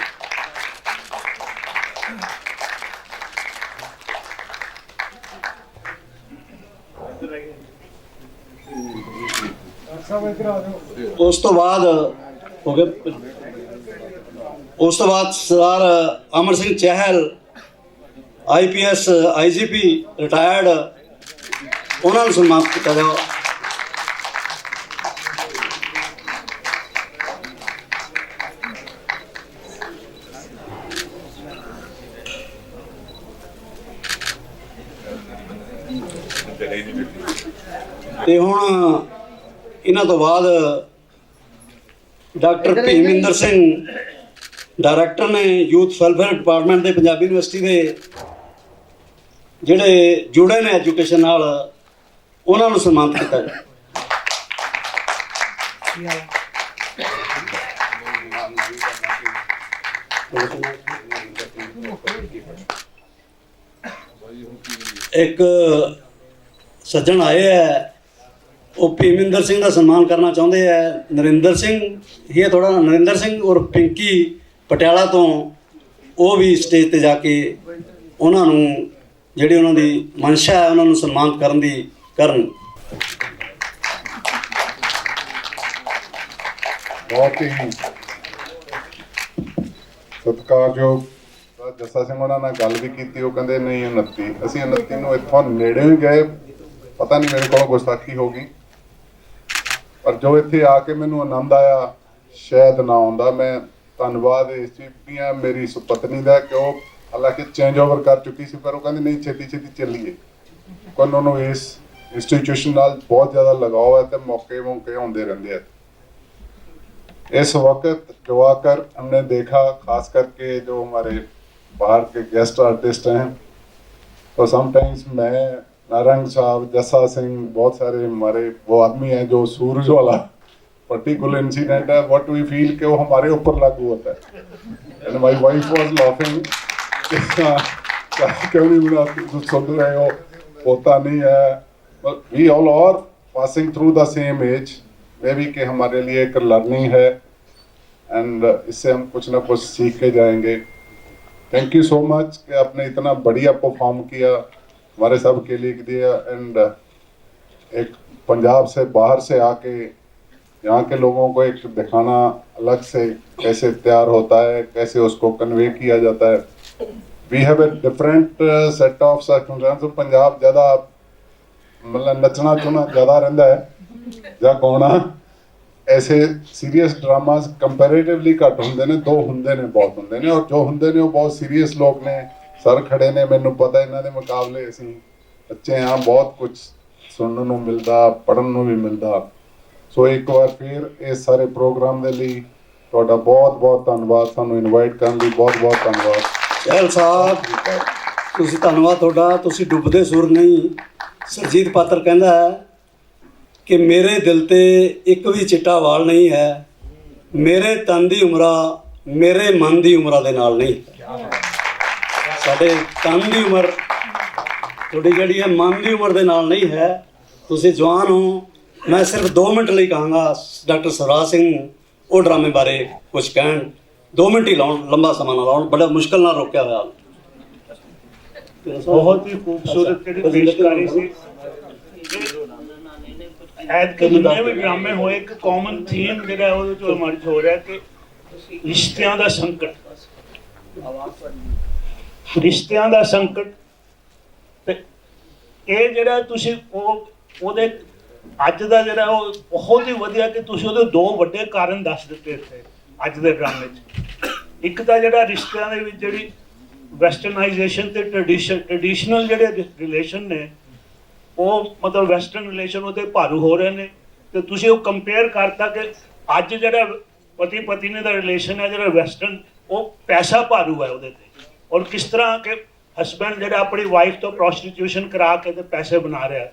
ਉਸ ਤੋਂ ਬਾਅਦ ਹੋ ਗਏ, ਉਸ ਤੋਂ ਬਾਅਦ ਸਰਦਾਰ Amar Singh Chahal IPS IGP retired, ਉਹਨਾਂ ਨੂੰ ਸਨਮਾਨਿਤ ਕੀਤਾ ਜਾਊਗਾ। ਤੇ ਹੁਣ ਇਹਨਾਂ ਤੋਂ ਬਾਅਦ ਡਾਕਟਰ ਭੀਮਿੰਦਰ ਸਿੰਘ ਡਾਇਰੈਕਟਰ ਨੇ ਯੂਥ ਵੈਲਫੇਅਰ ਡਿਪਾਰਟਮੈਂਟ ਦੇ ਪੰਜਾਬੀ ਯੂਨੀਵਰਸਿਟੀ ਦੇ ਜਿਹੜੇ ਜੁੜੇ ਨੇ ਐਜੂਕੇਸ਼ਨ ਨਾਲ, ਉਹਨਾਂ ਨੂੰ ਸਨਮਾਨਿਤ ਕੀਤਾ ਜਾਏ। ਇੱਕ ਸੱਜਣ ਆਏ ਹੈ, ਉਹ ਭੀਮਿੰਦਰ ਸਿੰਘ ਦਾ ਸਨਮਾਨ ਕਰਨਾ ਚਾਹੁੰਦੇ ਹੈ। ਨਰਿੰਦਰ ਸਿੰਘ ਇਹ ਥੋੜਾ ਨਰਿੰਦਰ ਸਿੰਘ ਔਰ ਪਿੰਕੀ ਪਟਿਆਲਾ ਤੋਂ, ਉਹ ਵੀ ਸਟੇਜ ਤੇ ਜਾ ਕੇ ਉਹਨਾਂ ਨੂੰ ਜਿਹੜੀ ਉਹਨਾਂ ਦੀ ਮਨਸ਼ਾ ਹੈ ਉਹਨਾਂ ਨੂੰ ਸਨਮਾਨਿਤ ਕਰਨ ਦੀ ਕਰਨ। ਬਹੁਤ ਹੀ ਸਤਿਕਾਰਯੋਗ ਜੱਸਾ ਸਿੰਘ ਉਹਨਾਂ ਨਾਲ ਗੱਲ ਵੀ ਕੀਤੀ। ਉਹ ਕਹਿੰਦੇ ਨਹੀਂ 29 ਅਸੀਂ 29 ਨੂੰ ਇੱਥੋਂ ਨੇੜੇ ਵੀ ਗਏ, ਪਤਾ ਨਹੀਂ ਮੇਰੇ ਕੋਲੋਂ ਗੁਸਤਾਖੀ ਹੋ ਗਈ, ਪਰ ਜੋ ਇੱਥੇ ਆ ਕੇ ਮੈਨੂੰ ਆਨੰਦ ਆਇਆ ਸ਼ਾਇਦ ਨਾ ਆਉਂਦਾ। ਮੈਂ ਧੰਨਵਾਦ ਇਸ ਚੀਜ਼ ਦੀਆਂ ਮੇਰੀ ਸੁਪਤਨੀ ਦਾ ਕਿ ਉਹ ਹਾਲਾਂਕਿ ਚੇਂਜ ਓਵਰ ਕਰ ਚੁੱਕੀ ਸੀ, ਪਰ ਉਹ ਕਹਿੰਦੀ ਨਹੀਂ ਛੇਤੀ ਛੇਤੀ ਚੱਲੀਏ। ਉਹਨਾਂ ਨੂੰ ਇਸ ਇੰਸਟੀਟਿਊਸ਼ਨ ਨਾਲ ਬਹੁਤ ਜ਼ਿਆਦਾ ਲਗਾਓ ਹੈ ਤੇ मौके आते रहते हैं। इस वक्त जो आकर हमने देखा, खास करके जो हमारे बाहर के गेस्ट आर्टिस्ट हैं, तो समटाइम्स मैं, नारंग साहब, जस्सा सिंह, बहुत सारे हमारे वो आदमी हैं जो सूरज वाला पर्टिकुलर इंसिडेंट है, व्हाट वी फील कि वो हमारे ऊपर लागू होता है। And my wife was laughing, क्यों नहीं बना सुन रहे हो, होता नहीं है। We all are passing through the same age, मे भी कि हमारे लिए एक लर्निंग है एंड इससे हम कुछ ना कुछ सीख के जाएंगे। थैंक यू सो मच कि आपने इतना बढ़िया परफॉर्म किया, हमारे सब के लिए दिया। एंड एक पंजाब से बाहर से आके यहाँ के लोगों को एक दिखाना अलग से कैसे तैयार होता है, कैसे उसको कन्वे किया जाता है। We have a different set of circumstances. Punjab ज़्यादा मतलब नचना चुना ज़्यादा रहता है ਜਾਂ ਗਾਉਣਾ, ऐसे सीरीयस ड्रामाज कंपैरेटिवली घट होंगे ने, दो होंगे ने बहुत होंगे ने, और जो होंगे ने वो बहुत सीरीयस लोग ने, सर खड़े ने, मैनू पता इन्हां दे मुकाबले असीं बच्चे हाँ बहुत कुछ सुनने नूं मिलदा, पढ़न नूं भी मिलदा। सो एक बार फिर इस सारे प्रोग्राम दे लई तुहाडा बहुत बहुत धन्नवाद, सानूं इनवाइट करन लई बहुत बहुत धन्नवाद। चहल साहब तुसीं धन्नवाद तुहाडा, तुसीं डुबदे सुर नहीं। सरजीत पात्र कहंदा है कि मेरे दिल ते एक भी चिट्टा वाल नहीं है, मेरे तन दी उमरा मेरे मन दी उमरा दे नाल नहीं। साडे तन दी उमर थोड़ी जिहड़ी है मन दी उमर दे नाल नहीं है। तुसीं जवान हो। मैं सिर्फ 2 मिनट ਲਈ ਕਹਾਂਗਾ डॉक्टर सरदार सिंह ਉਹ ड्रामे बारे कुछ कहण। 2 मिनट ही लाउण, लंबा समा ना लाउण, बड़ा मुश्किल नाल रोकिया होया। बहुत ही खूबसूरत पेशकारी सी। जिन्ने भी ड्रामे होए एक कॉमन थीम जिहड़ा ਉਹਦੇ ਚੋਂ emerge हो रहा है कि रिश्तियां ਦਾ संकट, रिश्तियां ਦਾ संकट। ਤੇ ਇਹ ਜਿਹੜਾ ਤੁਸੀਂ ਉਹਦੇ ਅੱਜ ਦਾ ਜਿਹੜਾ ਉਹ ਬਹੁਤ ਹੀ ਵਧੀਆ ਕਿ ਤੁਸੀਂ ਉਹਦੇ 2 ਵੱਡੇ ਕਾਰਨ ਦੱਸ ਦਿੱਤੇ ਇੱਥੇ ਅੱਜ ਦੇ ਡਰਾਮੇ 'ਚ। ਇੱਕ ਤਾਂ ਜਿਹੜਾ ਰਿਸ਼ਤਿਆਂ ਦੇ ਵਿੱਚ ਜਿਹੜੀ ਵੈਸਟਰਨਾਈਜੇਸ਼ਨ ਤੇ ਟ੍ਰੈਡੀਸ਼ਨਲ ਜਿਹੜੇ ਰਿਲੇਸ਼ਨ ਨੇ, ਉਹ ਮਤਲਬ ਵੈਸਟਰਨ ਰਿਲੇਸ਼ਨ ਉਹਦੇ ਭਾਰੂ ਹੋ ਰਹੇ ਨੇ। ਤੇ ਤੁਸੀਂ ਉਹ ਕੰਪੇਅਰ ਕਰਤਾ ਕਿ ਅੱਜ ਜਿਹੜਾ ਪਤੀ ਪਤਨੀ ਦਾ ਰਿਲੇਸ਼ਨ ਹੈ ਜਿਹੜਾ ਵੈਸਟਰਨ, ਉਹ ਪੈਸਾ ਭਾਰੂ ਹੈ ਉਹਦੇ ਤੇ, ਔਰ ਕਿਸ ਤਰ੍ਹਾਂ ਕਿ ਹਸਬੈਂਡ ਜਿਹੜਾ ਆਪਣੀ ਵਾਈਫ ਤੋਂ ਪ੍ਰੋਸਟੀਟਿਊਸ਼ਨ ਕਰਾ ਕੇ ਤੇ ਪੈਸੇ ਬਣਾ ਰਿਹਾ।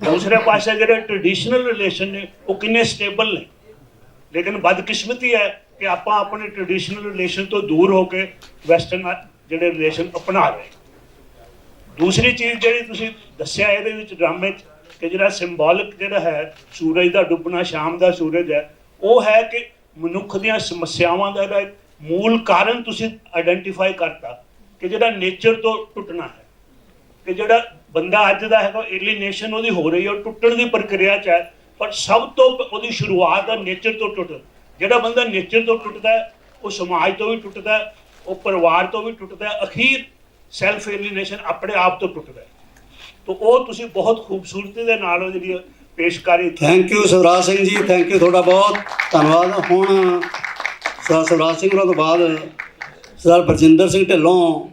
ਦੂਸਰੇ ਪਾਸੇ ਜਿਹੜੇ ਟ੍ਰੈਡੀਸ਼ਨਲ ਰਿਲੇਸ਼ਨ ਨੇ ਉਹ ਕਿੰਨੇ ਸਟੇਬਲ ਨੇ। ਲੇਕਿਨ ਬਦਕਿਸਮਤੀ ਹੈ ਕਿ ਆਪਾਂ ਆਪਣੇ ਟ੍ਰੈਡੀਸ਼ਨਲ ਰਿਲੇਸ਼ਨ ਤੋਂ ਦੂਰ ਹੋ ਕੇ ਵੈਸਟਰਨ ਜਿਹੜੇ ਰਿਲੇਸ਼ਨ ਅਪਣਾ ਰਹੇ। ਦੂਸਰੀ ਚੀਜ਼ ਜਿਹੜੀ ਤੁਸੀਂ ਦੱਸਿਆ ਇਹਦੇ ਵਿੱਚ ਡਰਾਮੇ 'ਚ ਕਿ ਜਿਹੜਾ ਸਿੰਬੋਲਿਕ ਜਿਹੜਾ ਹੈ ਸੂਰਜ ਦਾ ਡੁੱਬਣਾ, ਸ਼ਾਮ ਦਾ ਸੂਰਜ ਹੈ, ਉਹ ਹੈ ਕਿ ਮਨੁੱਖ ਦੀਆਂ ਸਮੱਸਿਆਵਾਂ ਦਾ ਜਿਹੜਾ ਮੂਲ ਕਾਰਨ ਤੁਸੀਂ ਆਇਡੈਂਟੀਫਾਈ ਕਰਤਾ ਕਿ ਜਿਹੜਾ ਨੇਚਰ ਤੋਂ ਟੁੱਟਣਾ ਹੈ, ਕਿ ਜਿਹੜਾ ਬੰਦਾ ਅੱਜ ਦਾ ਹੈਗਾ ਏਲੀਨੇਸ਼ਨ ਉਹਦੀ ਹੋ ਰਹੀ ਹੈ, ਉਹ ਟੁੱਟਣ ਦੀ ਪ੍ਰਕਿਰਿਆ 'ਚ ਹੈ। ਪਰ ਸਭ ਤੋਂ ਉਹਦੀ ਸ਼ੁਰੂਆਤ ਹੈ ਨੇਚਰ ਤੋਂ ਟੁੱਟ। ਜਿਹੜਾ ਬੰਦਾ ਨੇਚਰ ਤੋਂ ਟੁੱਟਦਾ ਹੈ ਉਹ ਸਮਾਜ ਤੋਂ ਵੀ ਟੁੱਟਦਾ ਹੈ, ਉਹ ਪਰਿਵਾਰ ਤੋਂ ਵੀ ਟੁੱਟਦਾ ਹੈ, ਅਖੀਰ ਸੈਲਫ ਏਲੀਨੇਸ਼ਨ ਆਪਣੇ ਆਪ ਤੋਂ ਟੁੱਟਦਾ ਹੈ। ਤਾਂ ਉਹ ਤੁਸੀਂ ਬਹੁਤ ਖੂਬਸੂਰਤੀ ਦੇ ਨਾਲ ਉਹ ਜਿਹੜੀ ਪੇਸ਼ਕਾਰੀ। Thank you Sardar Singh ji, thank you, ਤੁਹਾਡਾ ਬਹੁਤ ਧੰਨਵਾਦ। ਹੁਣ ਸਰਦਾਰ ਸਿੰਘ ਹੋਰਾਂ ਤੋਂ ਬਾਅਦ ਸਰਦਾਰ ਬਰਜਿੰਦਰ ਸਿੰਘ ਢਿੱਲੋਂ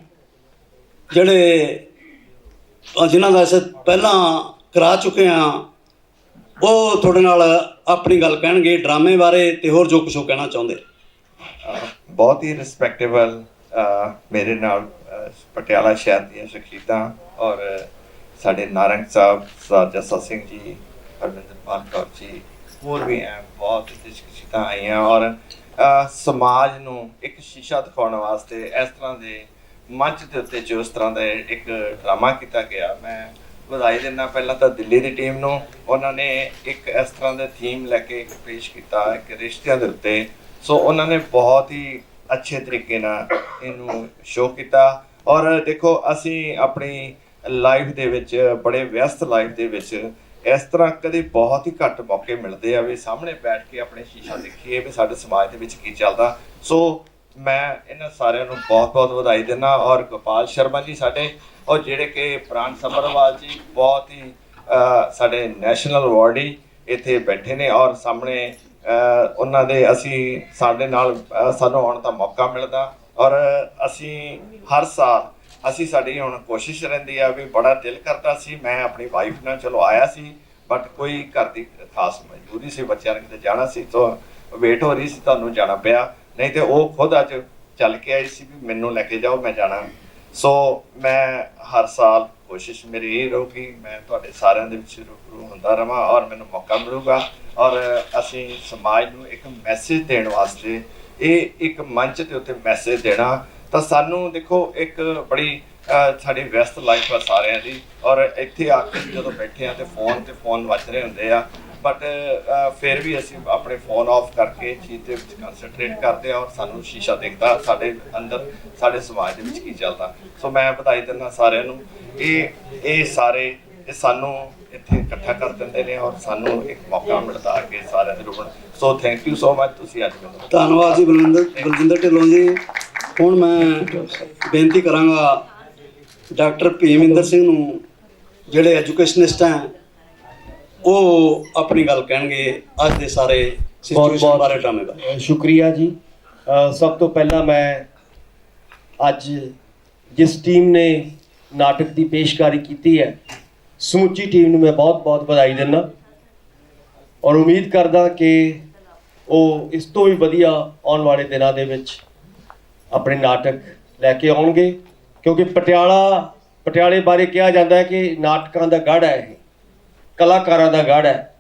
ਜਿਹੜੇ ਜਿਨ੍ਹਾਂ ਦਾ ਅਸੀਂ ਪਹਿਲਾਂ ਕਰਾ ਚੁੱਕੇ ਹਾਂ, ਉਹ ਤੁਹਾਡੇ ਨਾਲ ਆਪਣੀ ਗੱਲ ਕਹਿਣਗੇ ਡਰਾਮੇ ਬਾਰੇ ਤੇ ਹੋਰ ਜੋ ਕੁਛ ਉਹ ਕਹਿਣਾ ਚਾਹੁੰਦੇ। ਬਹੁਤ ਹੀ ਰਿਸਪੈਕਟੇਬਲ ਮੇਰੇ ਨਾਲ ਪਟਿਆਲਾ ਸ਼ਹਿਰ ਦੀਆਂ ਸ਼ਖਸੀਅਤਾਂ ਔਰ ਸਾਡੇ ਨਾਰੰਗ ਸਾਹਿਬ ਸਰਦਾਰ ਜੱਸਾ ਸਿੰਘ ਜੀ, ਹਰਮਿੰਦਰਪਾਲ ਕੌਰ ਜੀ, ਹੋਰ ਵੀ ਐ ਬਹੁਤ ਸ਼ਖਸੀਅਤਾਂ ਆਈਆਂ ਔਰ ਸਮਾਜ ਨੂੰ ਇੱਕ ਸ਼ੀਸ਼ਾ ਦਿਖਾਉਣ ਵਾਸਤੇ ਇਸ ਤਰ੍ਹਾਂ ਦੇ ਮੰਚ ਦੇ ਉੱਤੇ ਜੋ ਇਸ ਤਰ੍ਹਾਂ ਦਾ ਇੱਕ ਡਰਾਮਾ ਕੀਤਾ ਗਿਆ, ਮੈਂ ਵਧਾਈ ਦਿੰਦਾ ਪਹਿਲਾਂ ਤਾਂ ਦਿੱਲੀ ਦੀ ਟੀਮ ਨੂੰ। ਉਹਨਾਂ ਨੇ ਇੱਕ ਇਸ ਤਰ੍ਹਾਂ ਦਾ ਥੀਮ ਲੈ ਕੇ ਪੇਸ਼ ਕੀਤਾ ਇੱਕ ਰਿਸ਼ਤਿਆਂ ਦੇ ਉੱਤੇ, ਸੋ ਉਹਨਾਂ ਨੇ ਬਹੁਤ ਹੀ ਅੱਛੇ ਤਰੀਕੇ ਨਾਲ ਇਹਨੂੰ ਸ਼ੋਅ ਕੀਤਾ। ਔਰ ਦੇਖੋ ਅਸੀਂ ਆਪਣੀ ਲਾਈਫ ਦੇ ਵਿੱਚ, ਬੜੇ ਵਿਅਸਤ ਲਾਈਫ ਦੇ ਵਿੱਚ ਇਸ ਤਰ੍ਹਾਂ ਕਦੇ ਬਹੁਤ ਹੀ ਘੱਟ ਮੌਕੇ ਮਿਲਦੇ ਆ ਵੀ ਸਾਹਮਣੇ ਬੈਠ ਕੇ ਆਪਣੇ ਸ਼ੀਸ਼ਾ ਦੇਖੀਏ ਵੀ ਸਾਡੇ ਸਮਾਜ ਦੇ ਵਿੱਚ ਕੀ ਚੱਲਦਾ। ਸੋ ਮੈਂ ਇਹਨਾਂ ਸਾਰਿਆਂ ਨੂੰ ਬਹੁਤ ਬਹੁਤ ਵਧਾਈ ਦਿੰਦਾ। ਔਰ ਗੋਪਾਲ ਸ਼ਰਮਾ ਜੀ ਸਾਡੇ, ਔਰ ਜਿਹੜੇ ਕਿ ਪ੍ਰਾਣ ਸੱਭਰਵਾਲ ਜੀ, ਬਹੁਤ ਹੀ ਸਾਡੇ ਨੈਸ਼ਨਲ ਅਵਾਰਡੀ ਇੱਥੇ ਬੈਠੇ ਨੇ ਔਰ ਸਾਹਮਣੇ ਉਹਨਾਂ ਦੇ ਅਸੀਂ ਸਾਡੇ ਨਾਲ ਸਾਨੂੰ ਆਉਣ ਦਾ ਮੌਕਾ ਮਿਲਦਾ। ਔਰ ਅਸੀਂ ਹਰ ਸਾਲ ਸਾਡੀ ਹੁਣ ਕੋਸ਼ਿਸ਼ ਰਹਿੰਦੀ ਆ ਵੀ ਬੜਾ ਦਿਲ ਕਰਦਾ ਸੀ, ਮੈਂ ਆਪਣੀ ਵਾਈਫ ਨਾਲ ਚਲੋ ਆਇਆ ਸੀ ਬਟ ਕੋਈ ਘਰ ਦੀ ਖਾਸ ਮਜਬੂਰੀ ਸੀ, ਬੱਚਿਆਂ ਨੇ ਕਿਤੇ ਜਾਣਾ ਸੀ ਤਾਂ ਵੇਟ ਹੋ ਰਹੀ ਸੀ, ਤੁਹਾਨੂੰ ਜਾਣਾ ਪਿਆ, ਨਹੀਂ ਤੇ ਉਹ ਖੁਦ ਅੱਜ ਚੱਲ ਕੇ ਆਈ ਸੀ ਵੀ ਮੈਨੂੰ ਲੈ ਕੇ ਜਾਓ ਮੈਂ ਜਾਣਾ। ਸੋ ਮੈਂ ਹਰ ਸਾਲ ਕੋਸ਼ਿਸ਼ ਮੇਰੀ ਇਹ ਰਹੂਗੀ ਮੈਂ ਤੁਹਾਡੇ ਸਾਰਿਆਂ ਦੇ ਵਿੱਚ ਰੂਬਰੂ ਹੁੰਦਾ ਰਵਾਂ ਔਰ ਮੈਨੂੰ ਮੌਕਾ ਮਿਲੂਗਾ ਔਰ ਅਸੀਂ ਸਮਾਜ ਨੂੰ ਇੱਕ ਮੈਸੇਜ ਦੇਣ ਵਾਸਤੇ ਇਹ ਇੱਕ ਮੰਚ ਦੇ ਉੱਤੇ ਮੈਸੇਜ ਦੇਣਾ। ਤਾਂ ਸਾਨੂੰ ਦੇਖੋ ਇੱਕ ਬੜੀ ਸਾਡੀ ਵਿਅਸਤ ਲਾਈਫ ਆ ਸਾਰਿਆਂ ਦੀ ਔਰ ਇੱਥੇ ਆ ਕੇ ਜਦੋਂ ਬੈਠੇ ਆ ਤੇ ਫੋਨ ਵੱਜ ਰਹੇ ਹੁੰਦੇ ਆ ਬਟ ਫਿਰ ਵੀ ਅਸੀਂ ਆਪਣੇ ਫੋਨ ਆਫ ਕਰਕੇ ਚੀਜ਼ ਦੇ ਵਿੱਚ ਕੰਸੈਂਟਰੇਟ ਕਰਦੇ ਆ ਔਰ ਸਾਨੂੰ ਸ਼ੀਸ਼ਾ ਦਿਖਦਾ ਸਾਡੇ ਅੰਦਰ, ਸਾਡੇ ਸਮਾਜ ਦੇ ਵਿੱਚ ਕੀ ਚੱਲਦਾ। ਸੋ ਮੈਂ ਵਧਾਈ ਦਿੰਦਾ ਸਾਰਿਆਂ ਨੂੰ। ਇਹ ਸਾਰੇ ਸਾਨੂੰ ਇੱਥੇ ਇਕੱਠਾ ਕਰ ਦਿੰਦੇ ਨੇ ਔਰ ਸਾਨੂੰ ਇੱਕ ਮੌਕਾ ਮਿਲਦਾ ਕਿ ਸਾਰਿਆਂ ਦੇ ਰੁਕਣ। So thank you so much, ਤੁਸੀਂ ਅੱਜ ਮੈਨੂੰ ਧੰਨਵਾਦ ਜੀ ਬਲਜਿੰਦਰ ਢਿੱਲੋਂ ਜੀ। ਹੁਣ ਮੈਂ ਬੇਨਤੀ ਕਰਾਂਗਾ ਡਾਕਟਰ ਭੀਮਿੰਦਰ ਸਿੰਘ ਨੂੰ, ਜਿਹੜੇ ਐਜੂਕੇਸ਼ਨਿਸਟ ਹੈ, ਉਹ ਆਪਣੀ ਗੱਲ ਕਹਿਣਗੇ ਅੱਜ ਦੇ ਸਾਰੇ ਸਿਚੁਏਸ਼ਨ ਬਾਰੇ, ਡਰਾਮੇ ਬਾਰੇ। ਸ਼ੁਕਰੀਆ ਜੀ। ਸਭ ਤੋਂ ਪਹਿਲਾਂ ਮੈਂ ਅੱਜ ਜਿਸ ਟੀਮ ਨੇ ਨਾਟਕ ਦੀ ਪੇਸ਼ਕਾਰੀ ਕੀਤੀ ਹੈ, ਸਮੁੱਚੀ ਟੀਮ ਨੂੰ ਮੈਂ ਬਹੁਤ-ਬਹੁਤ ਵਧਾਈ ਦਿੰਦਾ ਔਰ ਉਮੀਦ ਕਰਦਾ ਕਿ ਉਹ ਇਸ ਤੋਂ ਵੀ ਵਧੀਆ ਆਉਣ ਵਾਲੇ ਦਿਨਾਂ ਦੇ ਵਿੱਚ ਆਪਣੇ ਨਾਟਕ ਲੈ ਕੇ ਆਉਣਗੇ, ਕਿਉਂਕਿ ਪਟਿਆਲੇ ਬਾਰੇ ਕਿਹਾ ਜਾਂਦਾ ਹੈ ਕਿ ਨਾਟਕਾਂ ਦਾ ਗੜ੍ਹ ਹੈ, ਇਹ ਕਲਾਕਾਰਾਂ ਦਾ ਗੜ੍ਹ ਹੈ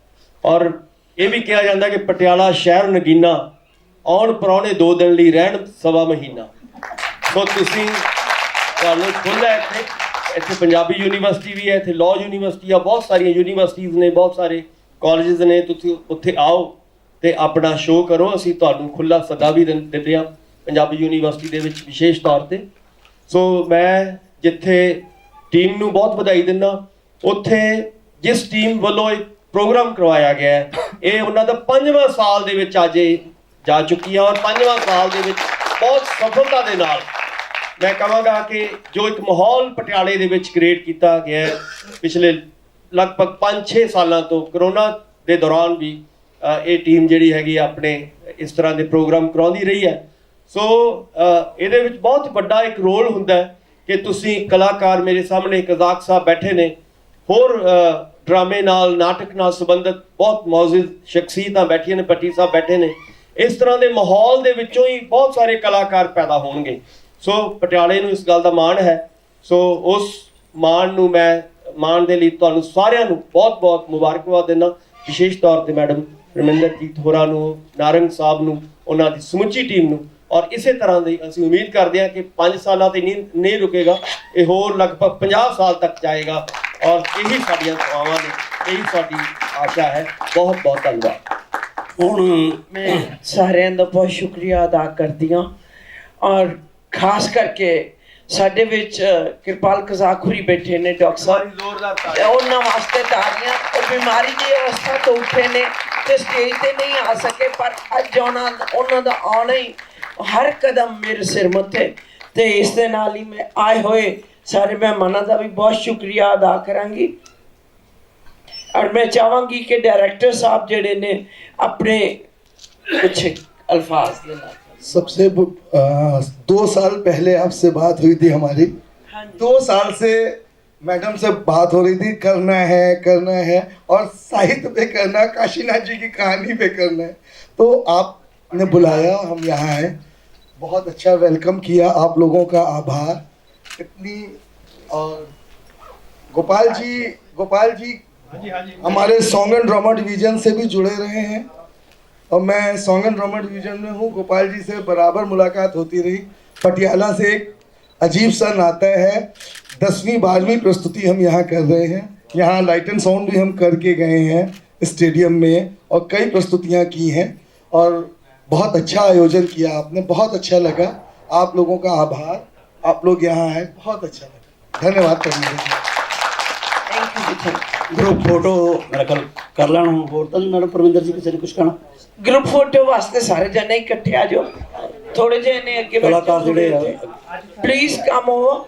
ਔਰ ਇਹ ਵੀ ਕਿਹਾ ਜਾਂਦਾ ਕਿ ਪਟਿਆਲਾ ਸ਼ਹਿਰ ਨਗੀਨਾ, ਆਉਣ ਪ੍ਰਾਹੁਣੇ 2 ਦਿਨ ਲਈ ਰਹਿਣ ਸਵਾ ਮਹੀਨਾ। ਸੋ ਤੁਸੀਂ ਤੁਹਾਨੂੰ ਖੁੱਲ੍ਹ ਹੈ ਇੱਥੇ ਪੰਜਾਬੀ ਯੂਨੀਵਰਸਿਟੀ ਵੀ ਹੈ, ਇੱਥੇ ਲਾਅ ਯੂਨੀਵਰਸਿਟੀ ਆ, ਬਹੁਤ ਸਾਰੀਆਂ ਯੂਨੀਵਰਸਿਟੀਜ਼ ਨੇ, ਬਹੁਤ ਸਾਰੇ ਕਾਲਜਿਸ ਨੇ, ਤੁਸੀਂ ਉੱਥੇ ਆਓ ਤੇ ਆਪਣਾ ਸ਼ੋਅ ਕਰੋ। ਅਸੀਂ ਤੁਹਾਨੂੰ ਖੁੱਲ੍ਹਾ ਸੱਦਾ ਵੀ ਦਿੰਦੇ ਹਾਂ ਪੰਜਾਬੀ ਯੂਨੀਵਰਸਿਟੀ ਦੇ ਵਿੱਚ ਵਿਸ਼ੇਸ਼ ਤੌਰ ਤੇ। ਸੋ ਮੈਂ ਜਿੱਥੇ ਟੀਮ ਨੂੰ ਬਹੁਤ ਵਧਾਈ ਦਿੰਦਾ, ਉੱਥੇ ਜਿਸ ਟੀਮ ਵੱਲੋਂ ਇੱਕ ਪ੍ਰੋਗਰਾਮ ਕਰਵਾਇਆ ਗਿਆ ਹੈ, ਇਹ ਉਹਨਾਂ ਦਾ 5ਵਾਂ ਸਾਲ ਦੇ ਵਿੱਚ ਅੱਜ ਜਾ ਚੁੱਕੀ ਹੈ ਔਰ 5ਵਾਂ ਸਾਲ ਦੇ ਵਿੱਚ ਬਹੁਤ ਸਫਲਤਾ ਦੇ ਨਾਲ ਮੈਂ ਕਹਾਂਗਾ ਕਿ ਜੋ ਇੱਕ ਮਾਹੌਲ ਪਟਿਆਲੇ ਦੇ ਵਿੱਚ ਕ੍ਰੀਏਟ ਕੀਤਾ ਗਿਆ ਹੈ ਪਿਛਲੇ ਲਗਭਗ 5-6 ਸਾਲਾਂ ਤੋਂ, ਕਰੋਨਾ ਦੇ ਦੌਰਾਨ ਵੀ ਇਹ ਟੀਮ ਜਿਹੜੀ ਹੈਗੀ ਆਪਣੇ ਇਸ ਤਰ੍ਹਾਂ ਦੇ ਪ੍ਰੋਗਰਾਮ ਕਰਾਉਂਦੀ ਰਹੀ ਹੈ। ਸੋ ਇਹਦੇ ਵਿੱਚ ਬਹੁਤ ਵੱਡਾ ਇੱਕ ਰੋਲ ਹੁੰਦਾ ਹੈ ਕਿ ਤੁਸੀਂ ਕਲਾਕਾਰ, ਮੇਰੇ ਸਾਹਮਣੇ ਕਜ਼ਾਕ ਸਾਹਿਬ ਬੈਠੇ ਨੇ, ਹੋਰ ਡਰਾਮੇ ਨਾਲ, ਨਾਟਕ ਨਾਲ ਸੰਬੰਧਿਤ ਬਹੁਤ ਮੌਜੂਦ ਸ਼ਖਸੀਅਤਾਂ ਬੈਠੀਆਂ ਨੇ, ਭੱਟੀ ਸਾਹਿਬ ਬੈਠੇ ਨੇ, ਇਸ ਤਰ੍ਹਾਂ ਦੇ ਮਾਹੌਲ ਦੇ ਵਿੱਚੋਂ ਹੀ ਬਹੁਤ ਸਾਰੇ ਕਲਾਕਾਰ ਪੈਦਾ ਹੋਣਗੇ। ਸੋ ਪਟਿਆਲੇ ਨੂੰ ਇਸ ਗੱਲ ਦਾ ਮਾਣ ਹੈ। ਸੋ ਉਸ ਮਾਣ ਦੇ ਲਈ ਤੁਹਾਨੂੰ ਸਾਰਿਆਂ ਨੂੰ ਬਹੁਤ-ਬਹੁਤ ਮੁਬਾਰਕਬਾਦ ਦਿੰਦਾ, ਵਿਸ਼ੇਸ਼ ਤੌਰ ਤੇ ਮੈਡਮ ਰਮਿੰਦਰਜੀਤ ਹੋਰਾਂ ਨੂੰ, ਨਾਰੰਗ ਸਾਹਿਬ ਨੂੰ, ਉਹਨਾਂ ਦੀ ਸਮੁੱਚੀ ਟੀਮ ਨੂੰ। ਔਰ ਇਸੇ ਤਰ੍ਹਾਂ ਦੀ ਅਸੀਂ ਉਮੀਦ ਕਰਦੇ ਹਾਂ ਕਿ 5 ਸਾਲਾਂ ਤੇ ਨਹੀਂ ਰੁਕੇਗਾ, ਇਹ ਹੋਰ ਲਗਭਗ 50 ਸਾਲ ਤੱਕ ਜਾਏਗਾ ਔਰ ਇਹੀ ਸਾਡੀਆਂ ਦੁਆਵਾਂ ਨੇ, ਇਹੀ ਸਾਡੀ ਆਸ਼ਾ ਹੈ। ਬਹੁਤ-ਬਹੁਤ ਧੰਨਵਾਦ। ਹੁਣ ਮੈਂ ਸਾਰਿਆਂ ਦਾ ਬਹੁਤ ਸ਼ੁਕਰੀਆ ਅਦਾ ਕਰਦੀ ਹਾਂ ਔਰ ਖਾਸ ਕਰਕੇ ਸਾਡੇ ਵਿੱਚ ਕਿਰਪਾਲ ਕਜ਼ਾਕ ਹੋਰੀ ਬੈਠੇ ਨੇ, ਡਾਕਟਰ ਸਾਹਿਬ, ਉਹਨਾਂ ਵਾਸਤੇ ਤਾੜੀਆਂ। ਉਹ ਬਿਮਾਰੀ ਦੀ ਅਵਸਥਾ ਤੋਂ ਉੱਠੇ ਨੇ ਤੇ ਸਟੇਜ ਤੇ ਨਹੀਂ ਆ ਸਕੇ, ਪਰ ਅੱਜ ਉਹਨਾਂ ਦਾ ਆਉਣਾ ਹੀ ਹਰ ਕਦਮ ਮੇਰੇ ਸਿਰ ਮੱਥੇ। ਤੇ ਇਸ ਦੇ ਨਾਲ ਹੀ ਮੈਂ ਆਏ ਹੋਏ ਸਾਰੇ ਮਹਿਮਾਨਾਂ ਦਾ ਵੀ ਬਹੁਤ ਸ਼ੁਕਰੀਆ ਅਦਾ ਕਰਾਂਗੀ ਔਰ ਮੈਂ ਚਾਹਾਂਗੀ ਕਿ डायरेक्टर साहब ਜਿਹੜੇ ਨੇ अपने कुछ अल्फाज देना। सबसे 2 साल पहले आपसे बात हुई थी हमारी, 2 साल से मैडम से बात हो रही थी, करना है और साहित्य पे करना, काशीनाथ जी की कहानी पे करना है। तो आपने बुलाया, हम यहाँ आए। बहुत अच्छा वेलकम किया, आप लोगों का आभार। इतनी और गोपाल जी हमारे सॉन्ग एंड ड्रामा डिवीजन से भी जुड़े रहे हैं और मैं सॉन्ग एंड ड्रामा डिवीजन में हूँ। गोपाल जी से बराबर मुलाकात होती रही। पटियाला से एक अजीब सा नाता है। 10वीं 12वीं प्रस्तुति हम यहाँ कर रहे हैं। यहाँ लाइट एंड साउंड भी हम करके गए हैं स्टेडियम में और कई प्रस्तुतियाँ की हैं और बहुत अच्छा आयोजन किया आपने, बहुत अच्छा लगा। आप लोगों का आभार, आप लोग यहाँ आए, बहुत अच्छा लगा। धन्यवाद परमिंदर जी। ग्रुप फोटो मेरा कर लेना होर तो नहीं मैडम परमिंदर जी किसी ने कुछ कहना? ग्रुप फोटो वास्ते सारे जने इकट्ठे आ जाओ, थोड़े जे ने अगे कलाकार जेडे प्लीज कम हो।